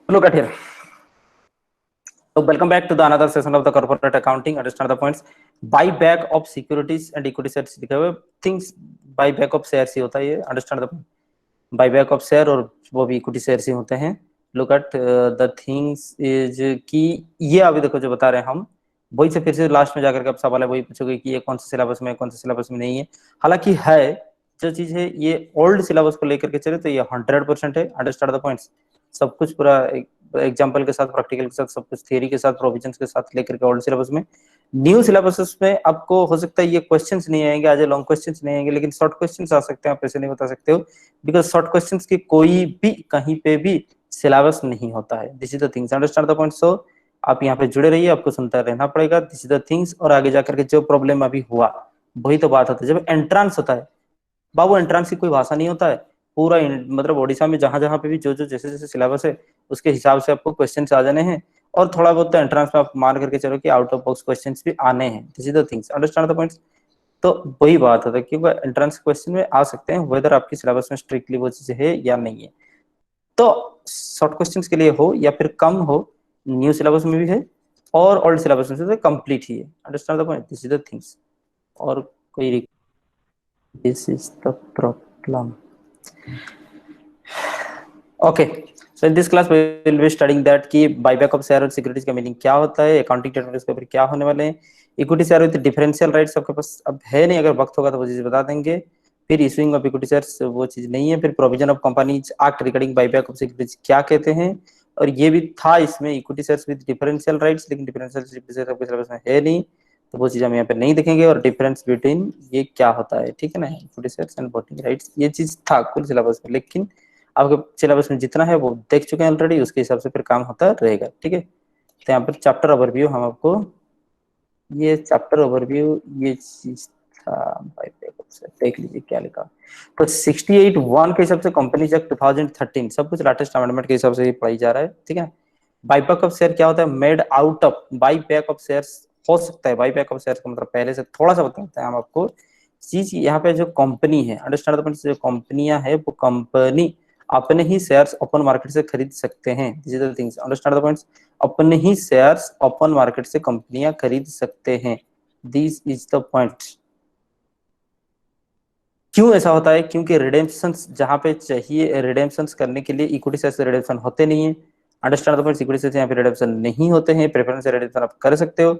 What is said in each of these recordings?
Look at here. So welcome back to the another session of the corporate accounting. Understand the points. Buyback of securities and equity shares लिखा हुआ है. Things buyback of shares ही होता है ये. Understand the point. Buyback of share और वो भी equity shares ही होते हैं. Look at the things is कि ये अभी देखो जो बता रहे हैं हम वही से फिर से लास्ट में जाकर के अब सवाल है वही पूछोगे कि ये कौन सा सिलेबस में कौन सा सिलेबस में नहीं है. हालांकि है जो चीज है ये ओल्ड सिलेबस को लेकर के चले तो ये 100% है. Understand the points. सब कुछ पूरा एग्जांपल के साथ प्रैक्टिकल के साथ सब कुछ थियरी के साथ प्रोविजंस के साथ लेकर के ओल्ड सिलेबस में. न्यू सिलेबस में आपको हो सकता है ये क्वेश्चंस नहीं आएंगे, आज लॉन्ग क्वेश्चंस नहीं आएंगे, लेकिन शॉर्ट क्वेश्चंस आ सकते हैं. आप ऐसे नहीं बता सकते हो बिकॉज शॉर्ट क्वेश्चंस की कोई भी कहीं पे भी सिलेबस नहीं होता है. This is the things. Understand the point. So आप यहाँ पे जुड़े रहिए, आपको सुनता रहना पड़ेगा. This is the things. और आगे जाकर के जो प्रॉब्लम अभी हुआ वही तो बात होता है. जब एंट्रांस होता है बाबू, एंट्रांस की कोई भाषा नहीं होता है. पूरा मतलब ओडिशा में जहां जहां पे भी जो जो जैसे जैसे सिलेबस है उसके हिसाब से आपको क्वेश्चंस आ जाने हैं. और थोड़ा बहुत तो एंट्रांस में आप मान करके चलो कि आउट ऑफ बॉक्स क्वेश्चंस भी आने हैं. This is the things. Understand the points. तो वही बात होता है कि वो एंट्रांस क्वेश्चन में आ सकते हैं वेदर आपकी सिलेबस में स्ट्रिक्टली वो चीज है या नहीं है. तो शॉर्ट क्वेश्चंस के लिए हो या फिर कम हो, न्यू सिलेबस में भी है और ओल्ड सिलेबस में से कंप्लीट ही है. Understand the point. This is the things. और कोई this is the problem. Okay. So in this class we will be studying that कि बायबैक ऑफ शेयर और सिक्योरिटीज का मीनिंग क्या होता है, अकाउंटिंग टेक्निक्स के ऊपर क्या होने वाले हैं, equity share with differential rights आपके पास अब है नहीं, अगर वक्त होगा तो वो चीज बता देंगे. फिर इशूइंग ऑफ इक्विटी शेयर्स वो चीज नहीं है. फिर provision of companies act regarding buyback of securities क्या कहते हैं, और ये भी था इसमें equity shares with differential rights, लेकिन डिफरेंशियल शेयर आपके सिलेबस में है नहीं तो वो चीज हम यहाँ पे नहीं देखेंगे. और डिफरेंस बिटवीन ये क्या होता है, ठीक है ना, equity shares and voting rights, ये चीज था कुल सिलेबस में. लेकिन आपके सिलेबस में जितना है वो देख चुके हैं ऑलरेडी, उसके हिसाब से फिर काम होता रहेगा. ठीक है. तो यहाँ पर चैप्टर ओवरव्यू हम आपको ये चैप्टर ओवरव्यू ये चीज था, देख लीजिए क्या लिखा. तो 68(1) के हिसाब से कंपनीज एक्ट 2013 सब कुछ लेटेस्ट अमेंडमेंट के हिसाब से पढ़ाई जा रहा है. ठीक है. बायबैक ऑफ शेयर क्या होता है, made out of buyback of shares हो सकता है. बायबैक ऑफ शेयर्स का मतलब पहले से थोड़ा सा बताते हैं हम आपको. चीज यहाँ पे जो कंपनी है, अंडरस्टैंड द पॉइंट, जो कंपनियां है वो कंपनी अपने ही शेयर्स ओपन मार्केट से खरीद सकते हैं. This is the things. Understand the points. अपने ही शेयर्स ओपन मार्केट से कंपनियां खरीद सकते हैं. This is the point. क्यों ऐसा होता है, क्योंकि रिडेम्पशंस जहां पे चाहिए रिडेम्पशंस करने के लिए इक्विटी शेयर से रिडेम्पशन होते नहीं है. Understand the point. Equity share यहाँ पे रिडेम्पशन नहीं होते हैं, प्रेफरेंस से रिडेम्पशन आप कर सकते हो.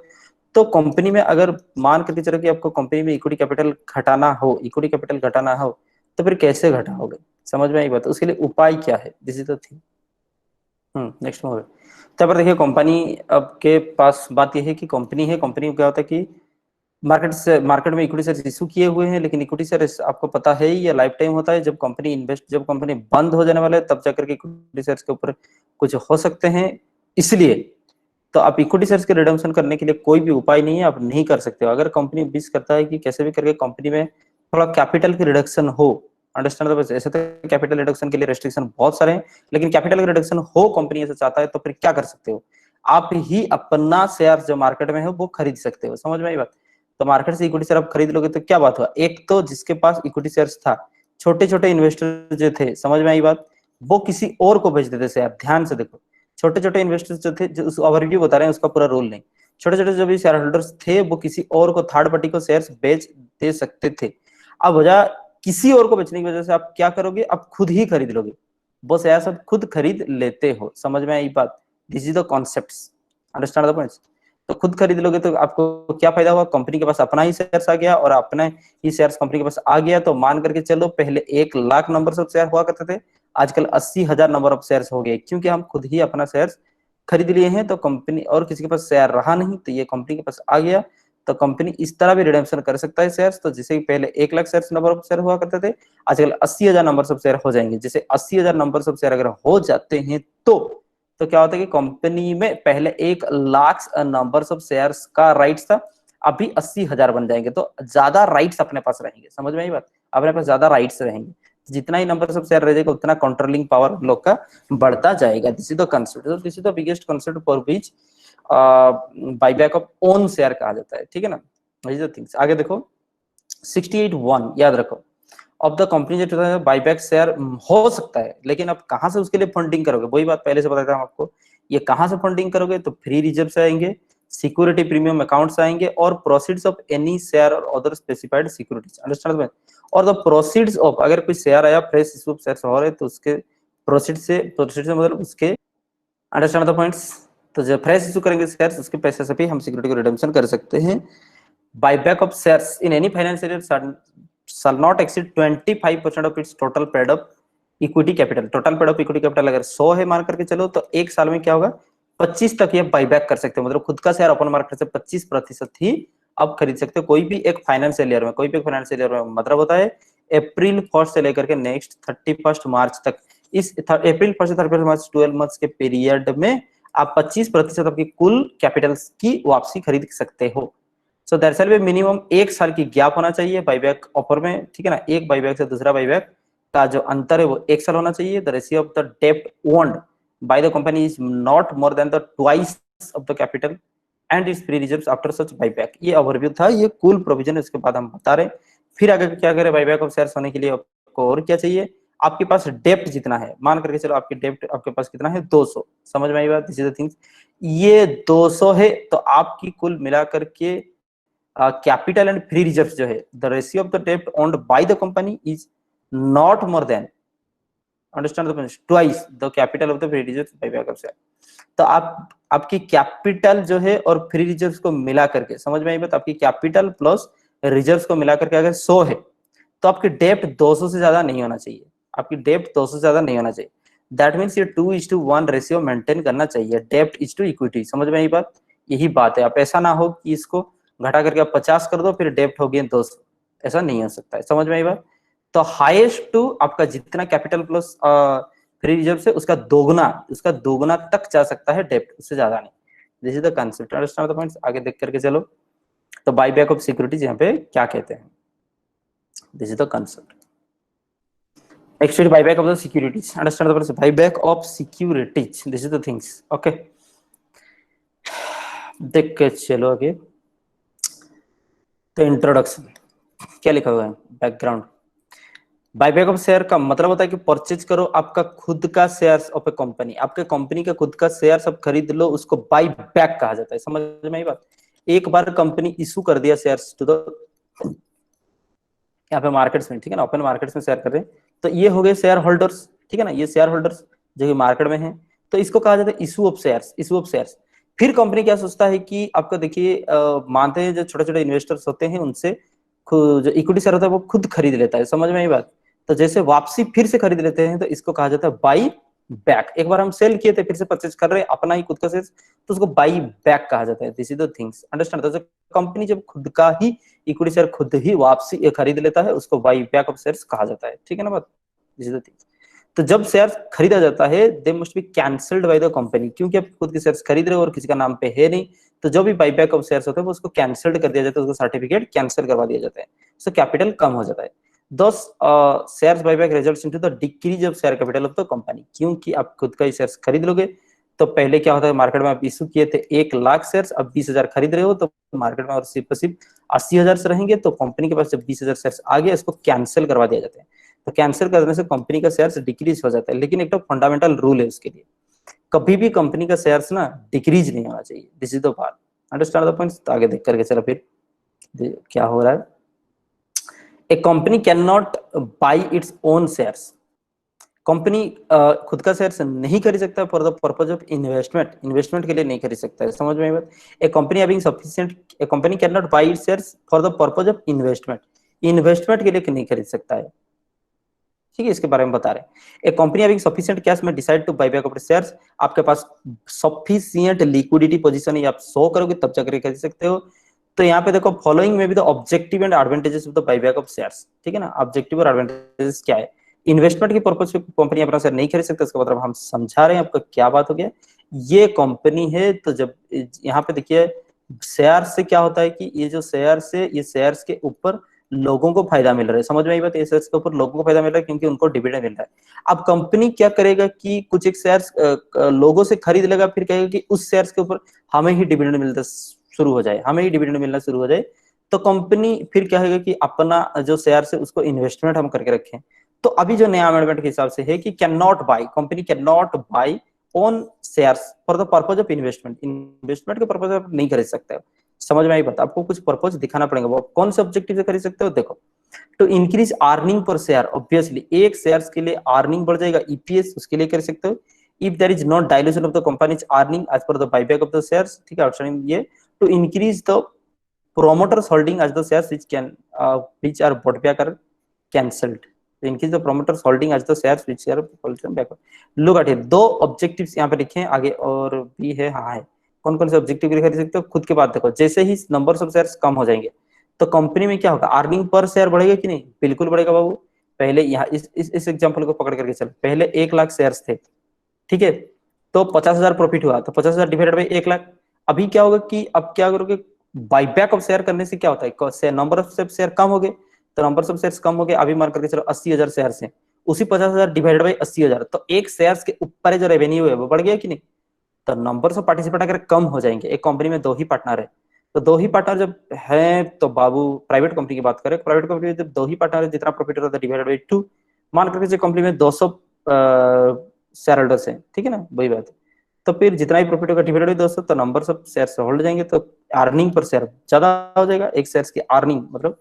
तो कंपनी में अगर मान करके चलो कि आपको कंपनी में इक्विटी कैपिटल घटाना हो तो फिर कैसे घटाओगे, समझ में आई बात. उसके लिए उपाय क्या है, this is the thing. Next में तो पर देखिए कंपनी अब के पास बात यह है कि कंपनी है, कंपनी क्या होता है कि मार्केट में इक्विटी शेयर इशू किए हुए हैं, लेकिन इक्विटी शेयर आपको पता है ये लाइफ टाइम होता है. जब कंपनी बंद हो जाने वाला है तब जाकर के इक्विटी शेयर के ऊपर कुछ हो सकते हैं. इसलिए तो आप इक्विटी शेयर्स के रिडम्पशन करने के लिए कोई भी उपाय नहीं है, आप नहीं कर सकते हो. अगर कंपनी विश करता है कि कैसे भी करके कंपनी में थोड़ा कैपिटल की रिडक्शन हो, अंडरस्टैंड द, ऐसे तो कैपिटल रिडक्शन के लिए रेस्ट्रिक्शन बहुत सारे हैं, लेकिन कैपिटल की रिडक्शन हो कंपनी ऐसा चाहता है तो फिर क्या कर सकते हो, आप ही अपना शेयर जो मार्केट में है वो खरीद सकते हो. समझ में आई बात. तो मार्केट से इक्विटी शेयर आप खरीद लोगे तो क्या बात हुआ, एक तो जिसके पास इक्विटी शेयर्स था, छोटे छोटे इन्वेस्टर जो थे, समझ में आई बात, वो किसी और को बेच देते शेयर. ध्यान से देखो, छोटे छोटे इन्वेस्टर्स जो थे, जो उस ओवरव्यू बता रहे हैं उसका पूरा रोल नहीं, छोटे छोटे जो भी शेयर होल्डर्स थे वो किसी और को, थर्ड पार्टी को शेयर्स बेच दे सकते थे. अब वजह किसी और को बेचने की वजह से आप क्या करोगे, आप खुद ही खरीद लोगे, वो शेयर्स आप खुद खरीद लेते हो. समझ में आई बात. This is the concepts. Understand the points. तो खुद खरीद लोगे तो आपको क्या फायदा हुआ, कंपनी के पास अपना ही शेयर्स आ गया, और अपना ही शेयर्स कंपनी के पास आ गया तो मान करके चलो पहले 1 लाख नंबर ऑफ शेयर हुआ करते थे, आजकल 80,000 नंबर ऑफ शेयर्स हो गए, क्योंकि हम खुद ही अपना शेयर्स खरीद लिए हैं. तो कंपनी और किसी के पास शेयर रहा नहीं तो ये कंपनी के पास आ गया, तो कंपनी इस तरह भी रिडेम्पशन कर सकता है शेयर्स. तो जैसे पहले 1 lakh shares number of share हुआ करते थे, आजकल 80,000 नंबर ऑफ शेयर हो जाएंगे. जैसे 80,000 नंबर ऑफ शेयर अगर हो जाते हैं तो क्या होता है कि कंपनी में पहले 1 लाख नंबर्स ऑफ शेयर्स का राइट्स था, अभी 80,000 बन जाएंगे, तो ज्यादा राइट्स अपने पास रहेंगे. समझ में आई बात. अपने पास ज्यादा राइट्स रहेंगे, जितना ही नंबर ऑफ शेयर रह जाएगा उतना कंट्रोलिंग पावर लोग का बढ़ता जाएगा. This is the concept. This is the biggest concept for which buyback of own share कहा जाता है. ठीक है ना. This is the things. आगे देखो 68(1) याद रखो. ऑफ द कंपनी जो बाईबैक शेयर हो सकता है, लेकिन अब कहां से उसके लिए फंडिंग करोगे, वही बात पहले से बताया था आपको। ये कहां से फंडिंग करोगे, तो फ्री रिजर्व से आएंगे, सिक्योरिटी प्रीमियम अकाउंट से आएंगे, और प्रोसीड्स ऑफ एनी शेयर और अदर स्पेसिफाइड सिक्योरिटीज, अंडरस्टैंड। और द प्रोसीड्स ऑफ, अगर कोई शेयर आया, फ्रेश इशू ऑफ शेयर हो रहे, तो उसके प्रोसीड से मतलब उसके, अंडरस्टैंड द पॉइंट्स। तो जब फ्रेश इशू करेंगे शेयर्स, उसके पैसे से भी हम सिक्योरिटी को रिडेम्पशन कर सकते हैं। Buyback of shares in any financial year shall not exceed 25% of its total paid up equity capital। Total paid up equity capital अगर 100 है मान करके चलो, तो एक साल में क्या होगा, 25 तक ये बाईबैक कर सकते हो, मतलब खुद का शेयर ओपन मार्केट से 25% ही अब खरीद सकते हो कोई भी एक फाइनेंशियल ईयर में। कोई भी फाइनेंशियल ईयर में मतलब होता है अप्रैल 1 से लेकर के नेक्स्ट 31 मार्च तक। इस अप्रैल 1 से 31 मार्च 12 मंथ्स के पीरियड में आप 25% आपकी कुल कैपिटल की वापसी खरीद सकते हो। So that shall be minimum 1 साल की गैप होना चाहिए बाईबैक ऑफर में, ठीक है ना। एक बाईबैक से दूसरा बाईबैक का जो अंतर है वो 1 साल होना चाहिए। द रेशियो ऑफ द डेब्ट owned by the company is not more than the twice of the capital and it's free reserves after such buyback. ये ओवरव्यू था, ये कूल प्रोविजन है, उसके बाद हम बता रहे हैं फिर आगे क्या करें। बाईबैक ऑफ शेयर्स होने के लिए आपको और क्या चाहिए, आपके पास डेप्ट जितना है, मान करके चलो आपकी डेप्ट आपके पास कितना है, 200। समझ में आई बात, दिस इज द थिंग्स। ये 200 है तो आपकी कुल मिलाकर के कैपिटल एंड फ्री रिजर्व जो है, द रेशियो ऑफ द डेब्ट owned by the company is not more than, understand the twice the capital of the free reserve buyback of share. तो आप आपकी कैपिटल जो है और फ्री रिजर्व्स को मिला करके, समझ में आई बात, आपकी कैपिटल प्लस रिजर्व्स को मिला करके अगर 100 है तो आपकी डेप्ट 200 से ज्यादा नहीं होना चाहिए। आपकी डेप्ट 200 से ज्यादा नहीं होना चाहिए। दैट मीन्स ये 2:1 रेशियो मेंटेन करना चाहिए, डेप्ट इज टू इक्विटी। समझ में आई बात, यही बात है। आप ऐसा ना हो कि इसको घटा करके आप 50 कर दो फिर डेप्ट हो गया 200, ऐसा नहीं हो सकता है। समझ में आई बात। तो हाईएस्ट टू आपका जितना कैपिटल प्लस फ्री रिजर्व से उसका दोगुना तक जा सकता है डेप्ट, उससे ज्यादा नहीं। This is the concept, understand the points. आगे देख करके चलो, तो बाईबैक ऑफ सिक्योरिटीज यहाँ पे क्या कहते हैं, this is the concept. Next is buyback of the securities, understand the points. Buyback of securities, this is the things, okay. देख के चलो आगे। तो इंट्रोडक्शन क्या लिखा हुआ है, बैकग्राउंड। बाईबैक ऑफ शेयर का मतलब होता है कि परचेज करो आपका खुद का शेयर्स ऑफ ए कंपनी, आपके कंपनी का खुद का शेयर सब खरीद लो, उसको बाई बैक कहा जाता है। समझ में आई बात। एक बार कंपनी इशू कर दिया शेयर्स टू द, यहाँ पे मार्केट्स में, ठीक है ना, ओपन मार्केट्स में शेयर कर रहे हैं, तो ये हो गए शेयर होल्डर्स, ठीक है ना, ये शेयर होल्डर्स जो कि मार्केट में है, तो इसको कहा जाता है issue of shares, issue of shares. फिर कंपनी क्या सोचता है कि आपको देखिए मानते हैं जो छोटे छोटे इन्वेस्टर्स होते हैं उनसे जो इक्विटी शेयर होता है वो खुद खरीद लेता है। समझ में आई बात। तो जैसे वापसी फिर से खरीद लेते हैं तो इसको कहा जाता है बाई बैक। एक बार हम सेल किए थे फिर से परचेज कर रहे हैं अपना ही खुद का शेयर, तो उसको बाई बैक कहा जाता है। This is the things, understand. तो कंपनी जब खुद का ही इक्विटी शेयर खुद ही वापसी खरीद लेता है उसको बाई बैक ऑफ शेयर्स कहा जाता है, ठीक है ना बात। This is the things. तो जब शेयर खरीदा जाता है they must be cancelled by the company, क्योंकि आप खुद के शेयर्स खरीद रहे हो और किसी का नाम पे है नहीं, तो जो भी बाईबैक ऑफ शेयर्स होता है वो उसको कैंसल्ड कर दिया जाता है, उसको सर्टिफिकेट कैंसिल करवा दिया जाता है, सो कैपिटल कम हो जाता है। दस shares buyback results into the decrease of share capital of the company, क्योंकि आप खुद का ही शेयर्स खरीद लोगे तो पहले क्या होता है, मार्केट में आप इशू किए थे 1 लाख शेयर्स, अब 20,000 खरीद रहे हो तो मार्केट में और सिर्फ 80,000 से रहेंगे, तो कंपनी के पास जब 20,000 शेयर्स आ गए इसको कैंसिल करवा दिया जाता है। तो कैंसिल करने से कंपनी का शेयर्स डिक्रीज हो जाता है, लेकिन एक तो फंडामेंटल रूल है उसके लिए, कभी भी कंपनी का शेयर्स ना डिक्रीज नहीं होना चाहिए। This is the part, understand the points. तो आगे देख करके चलो फिर क्या हो रहा है। A company can not buy its own shares, company खुद का शेयर्स नहीं खरीद सकता for the purpose of investment, investment के लिए नहीं खरीद सकता है। समझ में आई बात। A company having sufficient, a company can not buy its shares for the purpose of investment, investment के लिए नहीं खरीद सकता है, ठीक है। इसके बारे में बता रहे हैं। एक कंपनी हैविंग सफिशिएंट कैश में decide to buy back of shares, आपके पास सफिशिएंट लिक्विडिटी पोजीशन है, आप शो करोगे तब जाकर खरीद सकते हो। तो यहाँ पे देखो फॉलोइंग में भी the objective and advantages of the buyback of shares, ठीक है ना। ऑब्जेक्टिव और एडवांटेजेस क्या है, इन्वेस्टमेंट की पर्पज पे कंपनी अपना शेयर नहीं खरीद सकता, इसका मतलब हम समझा रहे हैं आपका क्या बात हो गया। ये कंपनी है तो जब यहाँ पे देखिए शेयर से क्या होता है कि ये जो शेयर से, ये शेयर्स के ऊपर लोगों को फायदा मिल रहा है। समझ में आई बात। शेयर्स के ऊपर लोगों को फायदा मिल रहा है क्योंकि उनको डिविडेंड मिल रहा है। अब कंपनी क्या करेगा कि कुछ एक शेयर्स लोगों से खरीद लेगा, फिर कहेगा कि उस शेयर्स के ऊपर हमें ही डिविडेंड मिलना शुरू हो जाए, हमें ही डिविडेंड मिलना शुरू हो जाए, तो कंपनी फिर क्या होगा कि अपना जो शेयर है उसको इन्वेस्टमेंट हम करके रखें। तो अभी जो नया अमेंडमेंट के हिसाब से है कि can not by, company can not by own shares for the purpose of investment, investment के पर्पज आप नहीं खरीद सकते हो। समझ में आई बात? आपको कुछ पर्पज दिखाना पड़ेगा, वो कौन से ऑब्जेक्टिव से खरीद सकते हो देखो। तो increase earning per share, obviously एक शेयर्स के लिए अर्निंग बढ़ जाएगा, ईपीएस उसके लिए कर सकते हो। If there is not dilution of the company's earning as per the buyback of the shares, ठीक है, आउटस्टैंडिंग ये to increase the promoters holding as the shares which are bought back are cancelled, to increase the promoters holding as the shares which are bought back। look at it, दो objectives यहाँ पे लिखे हैं आगे और भी है, हाँ है। कौन कौन से ऑब्जेक्टिव खरीद सकते हो खुद के बात देखो। जैसे ही नंबर ऑफ शेयर्स कम हो जाएंगे तो कंपनी में क्या होगा, अर्निंग पर शेयर बढ़ेगा कि नहीं, बिल्कुल बढ़ेगा बाबू। पहले यहाँ इस एग्जांपल को पकड़ करके चल, पहले 1 लाख शेयर्स थे, ठीक है, तो 50,000 प्रॉफिट हुआ, तो 50,000 डिवाइडेड बाई 1 लाख। अभी क्या होगा कि अब क्या करोगे, बाईबैक ऑफ शेयर करने से क्या होता है, नंबर ऑफ शेयर कम हो गए, तो नंबर ऑफ शेयर कम हो गए। अभी मान करके चलो 80,000 शेयर है, उसी 50,000 डिवाइडेड बाई 80,000, तो एक शेयर के ऊपर जो रेवेन्यू है वो बढ़ गया कि नहीं। तो नंबर ऑफ पार्टिसिपेंट अगर कम हो जाएंगे, एक कंपनी में 2 ही पार्टनर है, तो 2 ही पार्टनर जब है तो बाबू प्राइवेट कंपनी की बात करें, प्राइवेट कंपनी में जब 2 ही पार्टनर है, जितना प्रॉफिट होता है डिवाइडेड बाई 2, मान करके कंपनी में 200 शेयर होल्डर्स है, ठीक है ना, वही बात है। तो फिर जितना ही प्रॉफिट होगा डिवाइडेड बाई 200, तो नंबर ऑफ शेयर्स होल्ड जाएंगे, तो अर्निंग पर शेयर ज्यादा हो जाएगा, एक शेयर्स की अर्निंग मतलब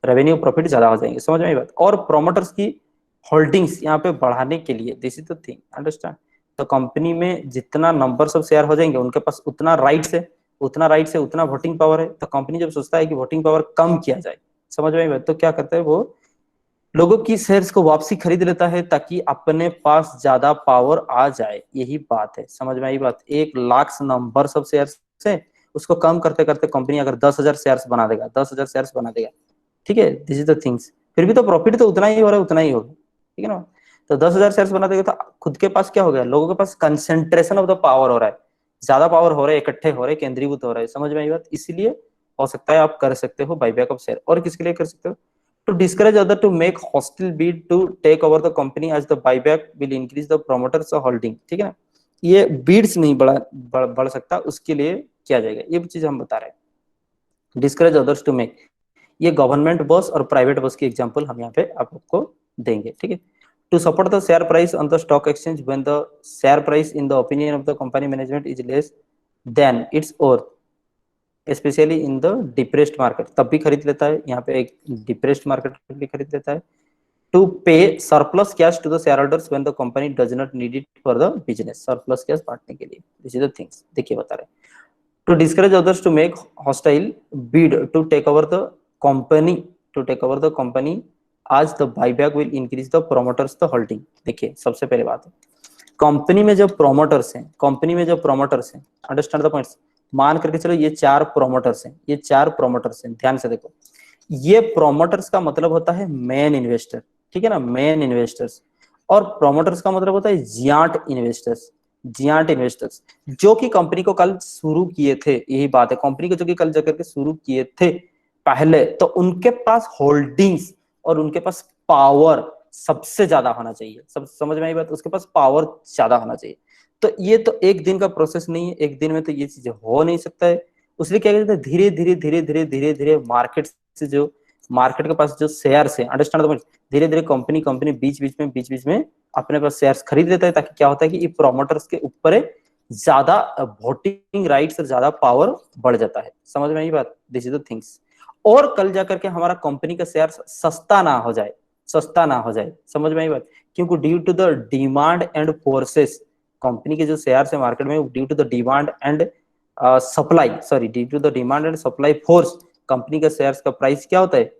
रेवेन्यू प्रॉफिट ज्यादा हो जाएंगे। समझ में आई बात? और प्रोमोटर्स की होल्डिंग्स यहाँ पे बढ़ाने के लिए, this is the thing, understand. तो कंपनी में जितना नंबर ऑफ शेयर हो जाएंगे उनके पास उतना राइट्स है, उतना राइट्स है उतना वोटिंग पावर है। तो कंपनी जब सोचता है कि वोटिंग पावर कम किया जाए, समझ में आई बात, तो क्या करता है वो लोगों की शेयर्स को वापसी खरीद लेता है ताकि अपने पास ज्यादा पावर आ जाए, यही बात है। समझ में आई बात? 1 लाख नंबर ऑफ शेयर्स से उसको कम करते करते कंपनी अगर 10,000 शेयर्स बना देगा, 10,000 शेयर्स बना देगा, ठीक है, दिस इज द थिंग्स, फिर भी तो प्रॉफिट तो उतना ही हो रहा है, उतना ही होगा, ठीक है ना। तो 10,000 शेयर्स बना देगा तो खुद के पास क्या हो गया, लोगों के पास कंसेंट्रेशन ऑफ द पावर हो रहा है, ज्यादा पावर हो रहा है, इकट्ठे हो रहे हैं, केंद्रीभूत हो रहा है। समझ में आई बात? इसलिए हो सकता है आप कर सकते हो बाईबैक ऑफ शेयर। और किसके लिए कर सकते हो, to discourage other to make hostile bid to take over the company as the buyback will increase the promoters holding, ठीक है ना। ये bids नहीं बढ़ सकता, उसके लिए किया जाएगा, ये चीज हम बता रहे हैं। discourage others to make, ये गवर्नमेंट बस और प्राइवेट बस की एग्जांपल हम यहाँ पे आपको देंगे, ठीक है। to support the share price on the stock exchange when the share price in the opinion of the company management is less than its worth, specially in the depressed market, तब भी खरीद लेता है, यहाँ पे एक डिप्रेस्ड मार्केट भी खरीद लेता है। To pay surplus cash to the shareholders when the company does not need it for the business, surplus cash बांटने के लिए, दिस इज द थिंग्स। देखिए बता रहे हैं, to discourage others to make hostile bid to take over the company, to take over the company as the buyback will increase the promoters the holding. देखिए सबसे पहले बात है, कंपनी में जो प्रोमोटर्स हैं, कंपनी में जो प्रोमोटर्स हैं, अंडरस्टैंड द पॉइंट्स, मान करके चलो ये 4 प्रोमोटर्स हैं, ये 4 प्रोमोटर्स हैं, ध्यान से देखो। ये प्रोमोटर्स का मतलब होता है मेन इन्वेस्टर, ठीक है ना, मेन इन्वेस्टर्स। और प्रोमोटर्स का मतलब होता है जियांट इन्वेस्टर्स, जियांट इन्वेस्टर्स जो कि कंपनी को कल शुरू किए थे, यही बात है, कंपनी को जो कि कल जाकर के शुरू किए थे पहले, तो उनके पास होल्डिंग्स और उनके पास पावर सबसे ज्यादा होना चाहिए। सब समझ में आई बात? उसके पास पावर ज्यादा होना चाहिए। तो ये तो एक दिन का प्रोसेस नहीं है, एक दिन में तो ये चीजें हो नहीं सकता है। उसलिए क्या कहते हैं, धीरे धीरे धीरे धीरे धीरे धीरे मार्केट से जो मार्केट के पास जो शेयर्स है, अंडरस्टैंड, धीरे धीरे कंपनी कंपनी बीच बीच में अपने पास शेयर्स खरीद लेता है, ताकि क्या होता है कि ये प्रोमोटर्स के ऊपर ज्यादा वोटिंग राइट्स और ज्यादा पावर बढ़ जाता है। समझ में आई बात? This is the things. और कल जाकर के हमारा कंपनी का शेयर सस्ता ना हो जाए, सस्ता ना हो जाए, समझ में आई बात? क्योंकि due to the demand and forces, company के जो शेयर्स है मार्केट में, due to the demand and supply, sorry, due to the demand and supply force, company का शेयर्स का प्राइस क्या होता है,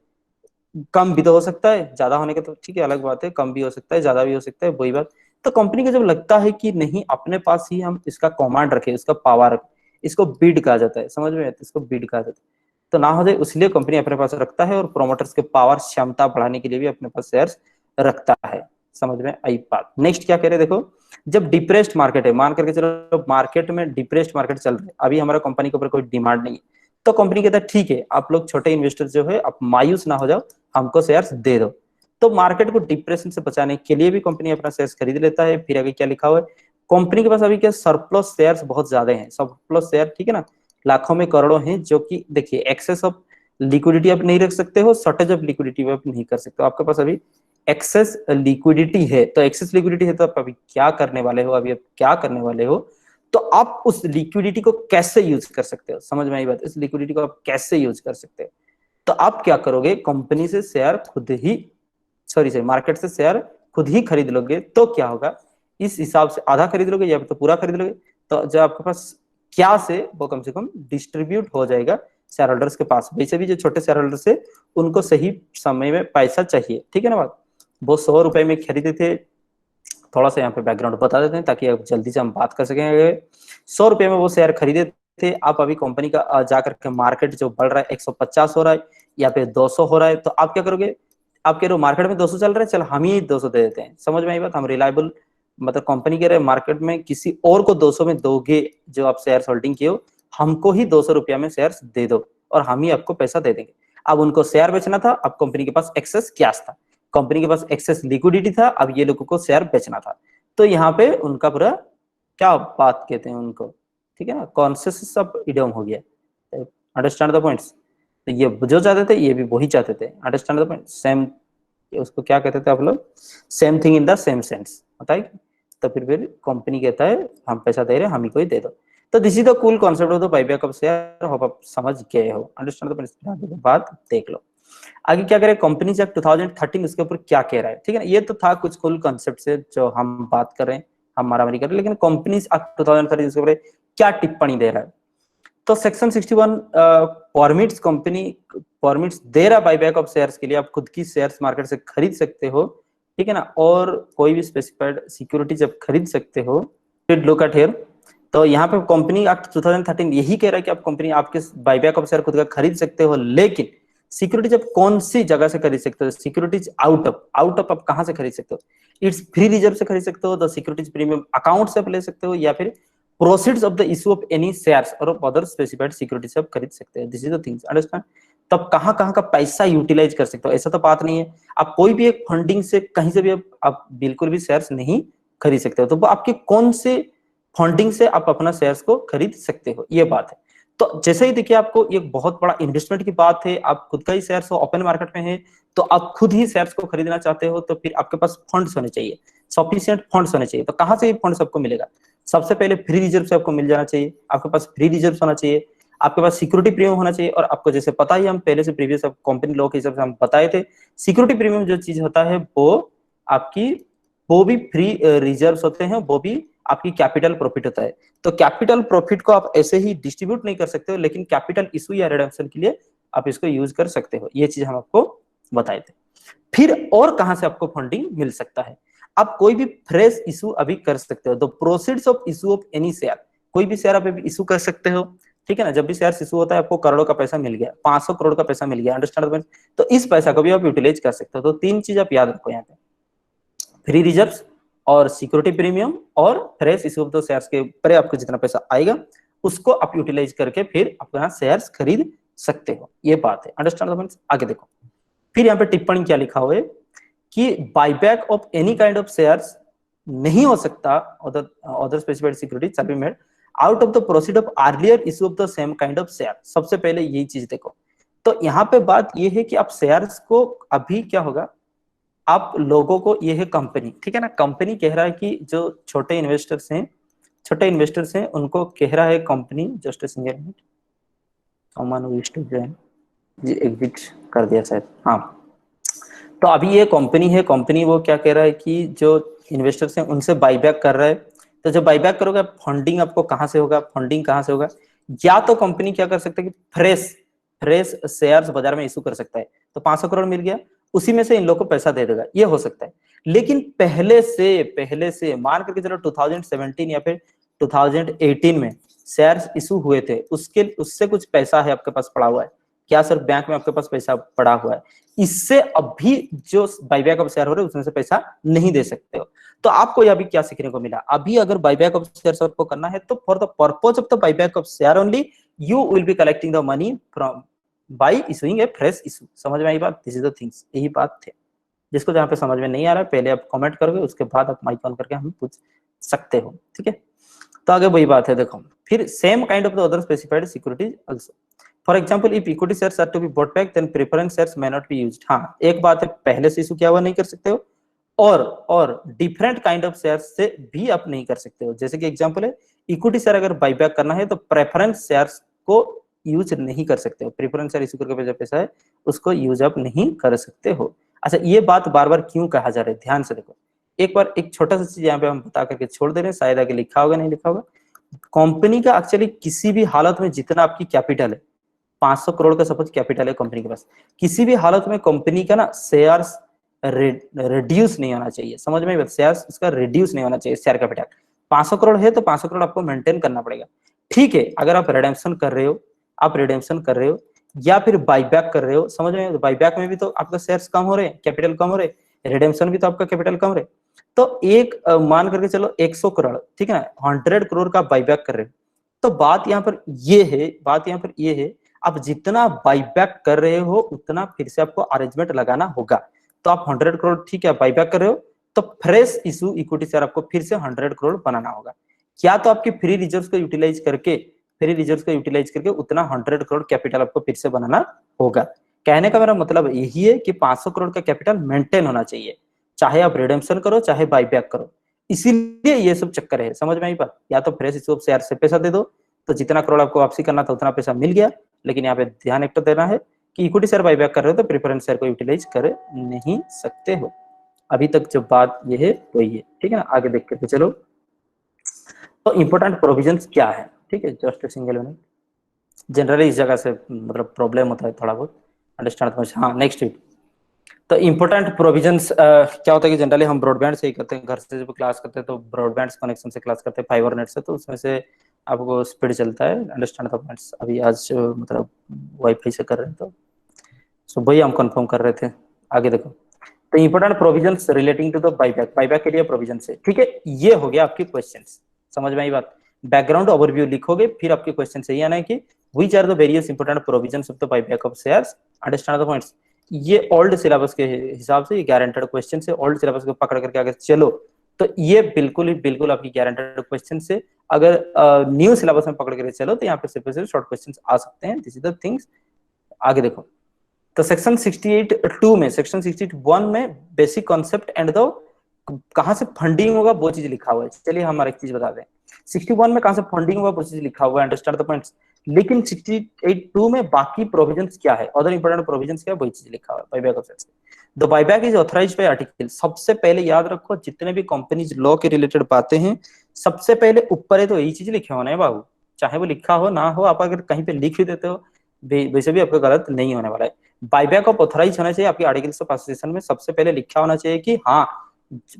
कम भी तो हो सकता है, ज्यादा होने का तो ठीक है अलग बात है, कम भी हो सकता है, ज्यादा भी हो सकता है, वही बात। तो कंपनी को जब लगता है कि नहीं अपने पास ही हम इसका कमांड रखे, इसका पावर रखे, इसको बीड कहा जाता है, समझ में आता है, इसको बीड कहा जाता है, तो ना हो जाए इसलिए कंपनी अपने पास रखता है, और प्रोमोटर्स के पावर क्षमता बढ़ाने के लिए भी अपने पास शेयर्स रखता है। समझ में आई बात? नेक्स्ट क्या कह रहे हैं, देखो, जब डिप्रेस्ड मार्केट है, मान करके चलो मार्केट में डिप्रेस्ड मार्केट चल रहा है, अभी हमारा कंपनी के ऊपर कोई डिमांड नहीं है, तो कंपनी कहता है ठीक है आप लोग छोटे इन्वेस्टर जो है आप मायूस ना हो जाओ, हमको शेयर्स दे दो। तो मार्केट को डिप्रेशन से बचाने के लिए भी कंपनी अपना शेयर्स खरीद लेता है। फिर आगे क्या लिखा हुआ है, कंपनी के पास अभी क्या सरप्लस शेयर्स बहुत ज्यादा हैं, सरप्लस शेयर, ठीक है ना, लाखों में करोड़ों हैं, जो कि देखिए एक्सेस ऑफ लिक्विडिटी आप नहीं रख सकते हो, शॉर्टेज ऑफ लिक्विडिटी आप नहीं कर सकते हो। आपके पास अभी एक्सेस लिक्विडिटी है, तो एक्सेस लिक्विडिटी है तो आप अभी क्या करने वाले हो, अभी आप क्या करने वाले हो, तो आप उस लिक्विडिटी को कैसे यूज कर सकते हो, समझ में आई बात, इस लिक्विडिटी को आप कैसे यूज कर सकते हो। तो आप क्या करोगे, कंपनी से शेयर खुद ही, सॉरी मार्केट से शेयर खुद ही खरीद लोगे, तो क्या होगा, इस हिसाब से आधा खरीद लोगे या तो पूरा खरीद लोगे, तो जो आपके पास क्या से वो कम से कम डिस्ट्रीब्यूट हो जाएगा शेयर होल्डर्स के पास। वैसे भी जो छोटे शेयर होल्डर्स है उनको सही समय में पैसा चाहिए, ठीक है ना बात। वो 100 रुपए में खरीदे थे, थोड़ा सा यहाँ पे बैकग्राउंड बता देते हैं ताकि अब जल्दी से हम बात कर सकेंगे। 100 रुपए में वो शेयर खरीदे थे, आप अभी कंपनी का जाकर के मार्केट जो बढ़ रहा है 150 हो रहा है या फिर 200 हो रहा है, तो आप क्या करोगे, आप कह रहे हो मार्केट में 200 चल रहा है, चल हम ही 200 दे देते हैं, समझ में आई बात। हम रिलायबल मतलब कंपनी कह रहे हैं मार्केट में किसी और को 200 में दोगे, जो आप शेयर होल्डिंग किए हो, हमको ही 200 रुपया में शेयर दे दो और हम ही आपको पैसा दे देंगे। अब उनको शेयर बेचना था, अब कंपनी के पास एक्सेस कैश था, कंपनी के पास एक्सेस लिक्विडिटी था, अब ये लोगों को शेयर बेचना था। तो यहाँ पे उनका पूरा क्या बात कहते हैं उनको, ठीक है ना, कॉन्सेंसस ऑफ इडियम हो गया। Understand the points. तो ये जो चाहते थे ये भी वही चाहते थे, अंडरस्टैंड द पॉइंट। सेम, उसको क्या कहते थे आप लोग, same thing in the same sense, बताइए। तो फिर कंपनी कहता है हम पैसा दे रहे हैं, हम ही को ही दे दो। तो this is the cool concept of the buyback of share, hope आप समझ गए हो, अंडरस्टैंड द पॉइंट। बात देख लो आगे क्या करें, कंपनीज एक्ट 2013 उसके ऊपर क्या कह रहा है, ठीक है ना। ये तो था कुछ कूल कॉन्सेप्ट से जो हम बात कर रहे हैं, हम मारामारी कर रहे हैं, लेकिन कंपनीज एक्ट 2013 उसके ऊपर क्या टिप्पणी दे रहा है। तो सेक्शन 61 परमिट्स कंपनी परमिट्स दे रहा बायबैक ऑफ शेयर्स के लिए, आप खुद की शेयर्स मार्केट से खरीद सकते हो, ठीक है ना, और कोई भी स्पेसिफाइड सिक्योरिटी जब खरीद सकते हो। फिर लुक एट हियर, तो यहाँ पे कंपनी एक्ट 2013 यही कह रहा है कि आप कंपनी आपके बायबैक ऑफ शेयर खुद का खरीद सकते हो, लेकिन सिक्योरिटी जब कौन सी जगह से खरीद सकते हो, सिक्योरिटीज आउट ऑफ आप कहां से खरीद सकते हो, इट्स फ्री रिजर्व से खरीद सकते हो, द सिक्योरिटीज प्रीमियम अकाउंट से आप ले सकते हो, या फिर proceeds of the issue of any shares और अदर स्पेसिफाइड सिक्योरिटी से आप खरीद सकते हैं। This is the things, understand. तब कहां कहां का पैसा यूटिलाइज कर सकते हो, ऐसा तो बात नहीं है आप कोई भी एक फंडिंग से कहीं से भी आप बिल्कुल भी शेयर्स नहीं खरीद सकते हो। तो आपके कौन से फंडिंग से आप अपना शेयर्स को खरीद सकते हो, ये बात है। तो जैसे ही देखिए आपको ये बहुत बड़ा इन्वेस्टमेंट की बात है, आप खुद का ही शेयर्स हो, ओपन मार्केट में है, तो आप खुद ही शेयर्स को खरीदना चाहते हो, तो फिर आपके पास फंड्स होने चाहिए, सफिशिएंट फंड्स होने चाहिए। तो कहां से ये फंड्स आपको मिलेगा, सबसे पहले फ्री रिजर्व से आपको मिल जाना चाहिए, आपके पास फ्री रिजर्व होना चाहिए, आपके पास सिक्योरिटी प्रीमियम होना चाहिए। और आपको जैसे पता ही, हम पहले से प्रीवियस कंपनी लॉ के हिसाब से हम बताए थे, सिक्योरिटी प्रीमियम जो चीज होता है वो आपकी, वो भी फ्री रिजर्व होते हैं, वो भी आपकी कैपिटल प्रॉफिट होता है। तो कैपिटल प्रॉफिट को आप ऐसे ही डिस्ट्रीब्यूट नहीं कर सकते हो, लेकिन कैपिटल इशू या रिडम्पशन के लिए आप इसको यूज कर सकते हो। ये चीज हम आपको बताए थे। फिर और कहां से आपको फंडिंग मिल सकता है, आप कोई भी फ्रेश इशू अभी कर सकते हो, the proceeds of issue of any share, कोई भी शेयर आप अभी इशू कर सकते हो, ठीक है ना। जब भी शेयर इशू होता है आपको करोड़ों का पैसा मिल गया, 500 करोड़ का पैसा मिल गया, अंडरस्टैंड। तो इस पैसा को भी आप यूटिलाइज कर सकते हो। तो तीन चीज आप याद रखो यहाँ पे, फ्री रिजर्व और सिक्योरिटी प्रीमियम और fresh issue of the shares के ऊपर आपको जितना पैसा आएगा उसको आप यूटिलाइज करके फिर अपना शेयर्स खरीद सकते हो, ये बात है, अंडरस्टैंड। आगे देखो, फिर यहाँ पे टिप्पणी क्या लिखा हुआ है कि buyback of any kind of shares नहीं हो सकता, other specified security shall be made out of the proceed of earlier issue of the same kind of share. सबसे पहले यही चीज देखो, तो यहाँ पे बात ये है कि आप शेयर्स को अभी क्या होगा, आप लोगों को, ये है कंपनी, ठीक है ना, कंपनी कह रहा है कि जो छोटे इन्वेस्टर्स हैं उनको कह रहा है company, just a single minute, common wish to join जी, एग्जिट कर दिया शायद, हाँ। तो अभी ये कंपनी है, कंपनी वो क्या कह रहा है कि जो इन्वेस्टर्स हैं उनसे बाईबैक कर रहा है। तो जब बाईबैक करोगे फंडिंग आपको कहां से होगा, फंडिंग कहां से होगा, या तो कंपनी क्या कर सकता है कि फ्रेश शेयर्स बाजार में इशू कर सकता है, तो 500 करोड़ मिल गया, उसी में से इन लोगों को पैसा दे देगा, ये हो सकता है। लेकिन पहले से मान करके चलो 2017 या फिर 2018 में शेयर्स इशू हुए थे, उससे कुछ पैसा है आपके पास पड़ा हुआ है क्या सर, बैंक में आपके पास पैसा पड़ा हुआ है, इससे अभी जो बाईबैक ऑफ शेयर हो रहे हैं उसमें से पैसा नहीं दे सकते हो। तो आपको अभी क्या सीखने को मिला, अभी अगर बाईबैक ऑफ शेयर आपको करना है तो for the purpose of the buyback of share only you will be collecting the money from by issuing A fresh issue. समझ में आई बात, दिस इज द थिंग्स, यही बात थे। जिसको जहां पे समझ में नहीं आ रहा है पहले आप कमेंट करोगे, उसके बाद आप माइक ऑन करके हम पूछ सकते हो, ठीक है। तो आगे वही बात है, देखो फिर same kind of the other specified securities also, for example if equity shares are to be bought back then preference shares may not be used. हाँ, एक बात है, पहले से इशू किया हुआ नहीं कर सकते हो, और डिफरेंट काइंड ऑफ शेयर्स से भी आप नहीं कर सकते हो। जैसे कि एग्जांपल है, इक्विटी शेयर अगर बाईबैक करना है तो प्रेफरेंस शेयर्स को यूज नहीं कर सकते हो। प्रेफरेंस शेयर इशू करके जो पैसा है उसको यूज अप नहीं कर सकते हो। अच्छा, ये बात बार बार क्यों कहा जा रहा है, ध्यान से देखो। एक बार एक छोटा सा चीज यहाँ पे हम बता करके छोड़ दे रहे हैं, शायद आगे लिखा होगा नहीं लिखा होगा। कंपनी का एक्चुअली किसी भी हालत में जितना आपकी कैपिटल है, 500 करोड़ का सपोज कैपिटल है कंपनी के पास, किसी भी हालत में कंपनी का ना शेयर्स रिड्यूस नहीं होना चाहिए। समझ में, शेयर्स उसका रिड्यूस नहीं होना चाहिए। शेयर कैपिटल 500 करोड़ है तो 500 करोड़ आपको मेंटेन करना पड़ेगा। ठीक है, अगर आप रिडेम्पशन कर रहे हो, या फिर बाईबैक कर रहे हो, समझ में, बाईबैक में भी तो आपका शेयर्स कम हो रहे हैं, कैपिटल कम हो रहे हैं, रिडेम्पशन भी तो आपका कैपिटल कम हो रहे। तो एक मान करके चलो 100 करोड़, ठीक है ना, 100 करोड़ का बाईबैक कर रहे हो, तो बात यहाँ पर ये है, आप जितना बाईबैक कर रहे हो उतना फिर से आपको अरेंजमेंट लगाना होगा। तो आप 100 करोड़ ठीक है बाईबैक कर रहे हो, तो फ्रेश इशू इक्विटी शेयर आपको फिर से 100 करोड़ बनाना होगा। क्या तो आपकी फ्री रिजर्व्स को यूटिलाइज करके उतना 100 करोड़ कैपिटल आपको फिर से बनाना होगा। कहने का मेरा मतलब यही है कि 500 करोड़ का कैपिटल मेंटेन होना चाहिए, चाहे आप रिडेम्पशन करो चाहे बाईबैक करो। इसीलिए ये सब चक्कर है, समझ में आई बात। या तो फ्रेश इशू शेयर से पैसा दे दो, तो जितना करोड़ आपको वापसी करना था उतना पैसा मिल गया। लेकिन यहाँ पे ध्यान एक तो देना है कि इक्विटी शेयर बाईबैक कर रहे हो तो प्रेफरेंस शेयर को यूटिलाइज कर नहीं सकते हो। अभी तक जो बात ये है वही है, ठीक है ना। आगे देख के चलो, तो इंपॉर्टेंट प्रोविजंस क्या है, ठीक है, जस्ट सिंगल मिनट। जनरली इस जगह से मतलब प्रॉब्लम होता है थोड़ा बहुत अंडरस्टैंड। हाँ, नेक्स्ट वीक तो इंपॉर्टेंट प्रोविजंस क्या होता है कि जनरली हम ब्रॉडबैंड से ही करते हैं। घर से जब क्लास करते हैं तो ब्रॉडबैंड कनेक्शन से क्लास करते हैं, फाइबर नेट से, तो उसमें से आपको स्पीड चलता है, अंडरस्टैंड द पॉइंट्स। अभी आज मतलब वाईफाई से कर रहे हैं तो सो वही हम कंफर्म कर रहे थे। आगे देखो, तो important provisions relating to the buyback के लिए प्रोविजन है, ठीक है। ये हो गया आपके क्वेश्चंस, समझ में आई बात। बैकग्राउंड ओवरव्यू लिखोगे, फिर आपके क्वेश्चन सही आना है कि which are the various important provisions of the buyback of shares, understand the points. ये ओल्ड सिलेबस के हिसाब से ये गारंटेड क्वेश्चन से, ओल्ड सिलेबस को पकड़ करके आगे चलो तो ये बिल्कुल आपकी गारंटेड क्वेश्चन से। अगर न्यू सिलेबस में पकड़ करके चलो तो यहाँ पे सिर्फ शॉर्ट क्वेश्चन आ सकते हैं। This is the things. आगे देखो, तो सेक्शन 68(2) में, सेक्शन 68(1) में बेसिक कॉन्सेप्ट एंड द कहां से फंडिंग होगा वो चीज लिखा हुआ है। चलिए हम एक चीज बता दें, 61 में कहां से फंडिंग होगा वो चीज लिखा हुआ है, अंडरस्टैंड द पॉइंट्स। लेकिन 68(2) में बाकी प्रोविजंस क्या है, अदर इंपोर्टेंट प्रोविजंस क्या है, वही चीज लिखा हुआ है buyback of shares. The buyback is authorised bye article. सबसे पहले याद रखो, जितने भी कंपनीज लॉ के रिलेटेड बातें हैं, सबसे पहले ऊपर है तो यही चीज लिखे होना है बाबू, चाहे वो लिखा हो ना हो। आप अगर कहीं पे लिख भी देते हो वैसे भी आपका गलत नहीं होने वाला है। बाईबैक ऑफ ऑथराइज होना चाहिए आपके आर्टिकल्स ऑफ एसोसिएशन में, सबसे पहले लिखा होना चाहिए कि हाँ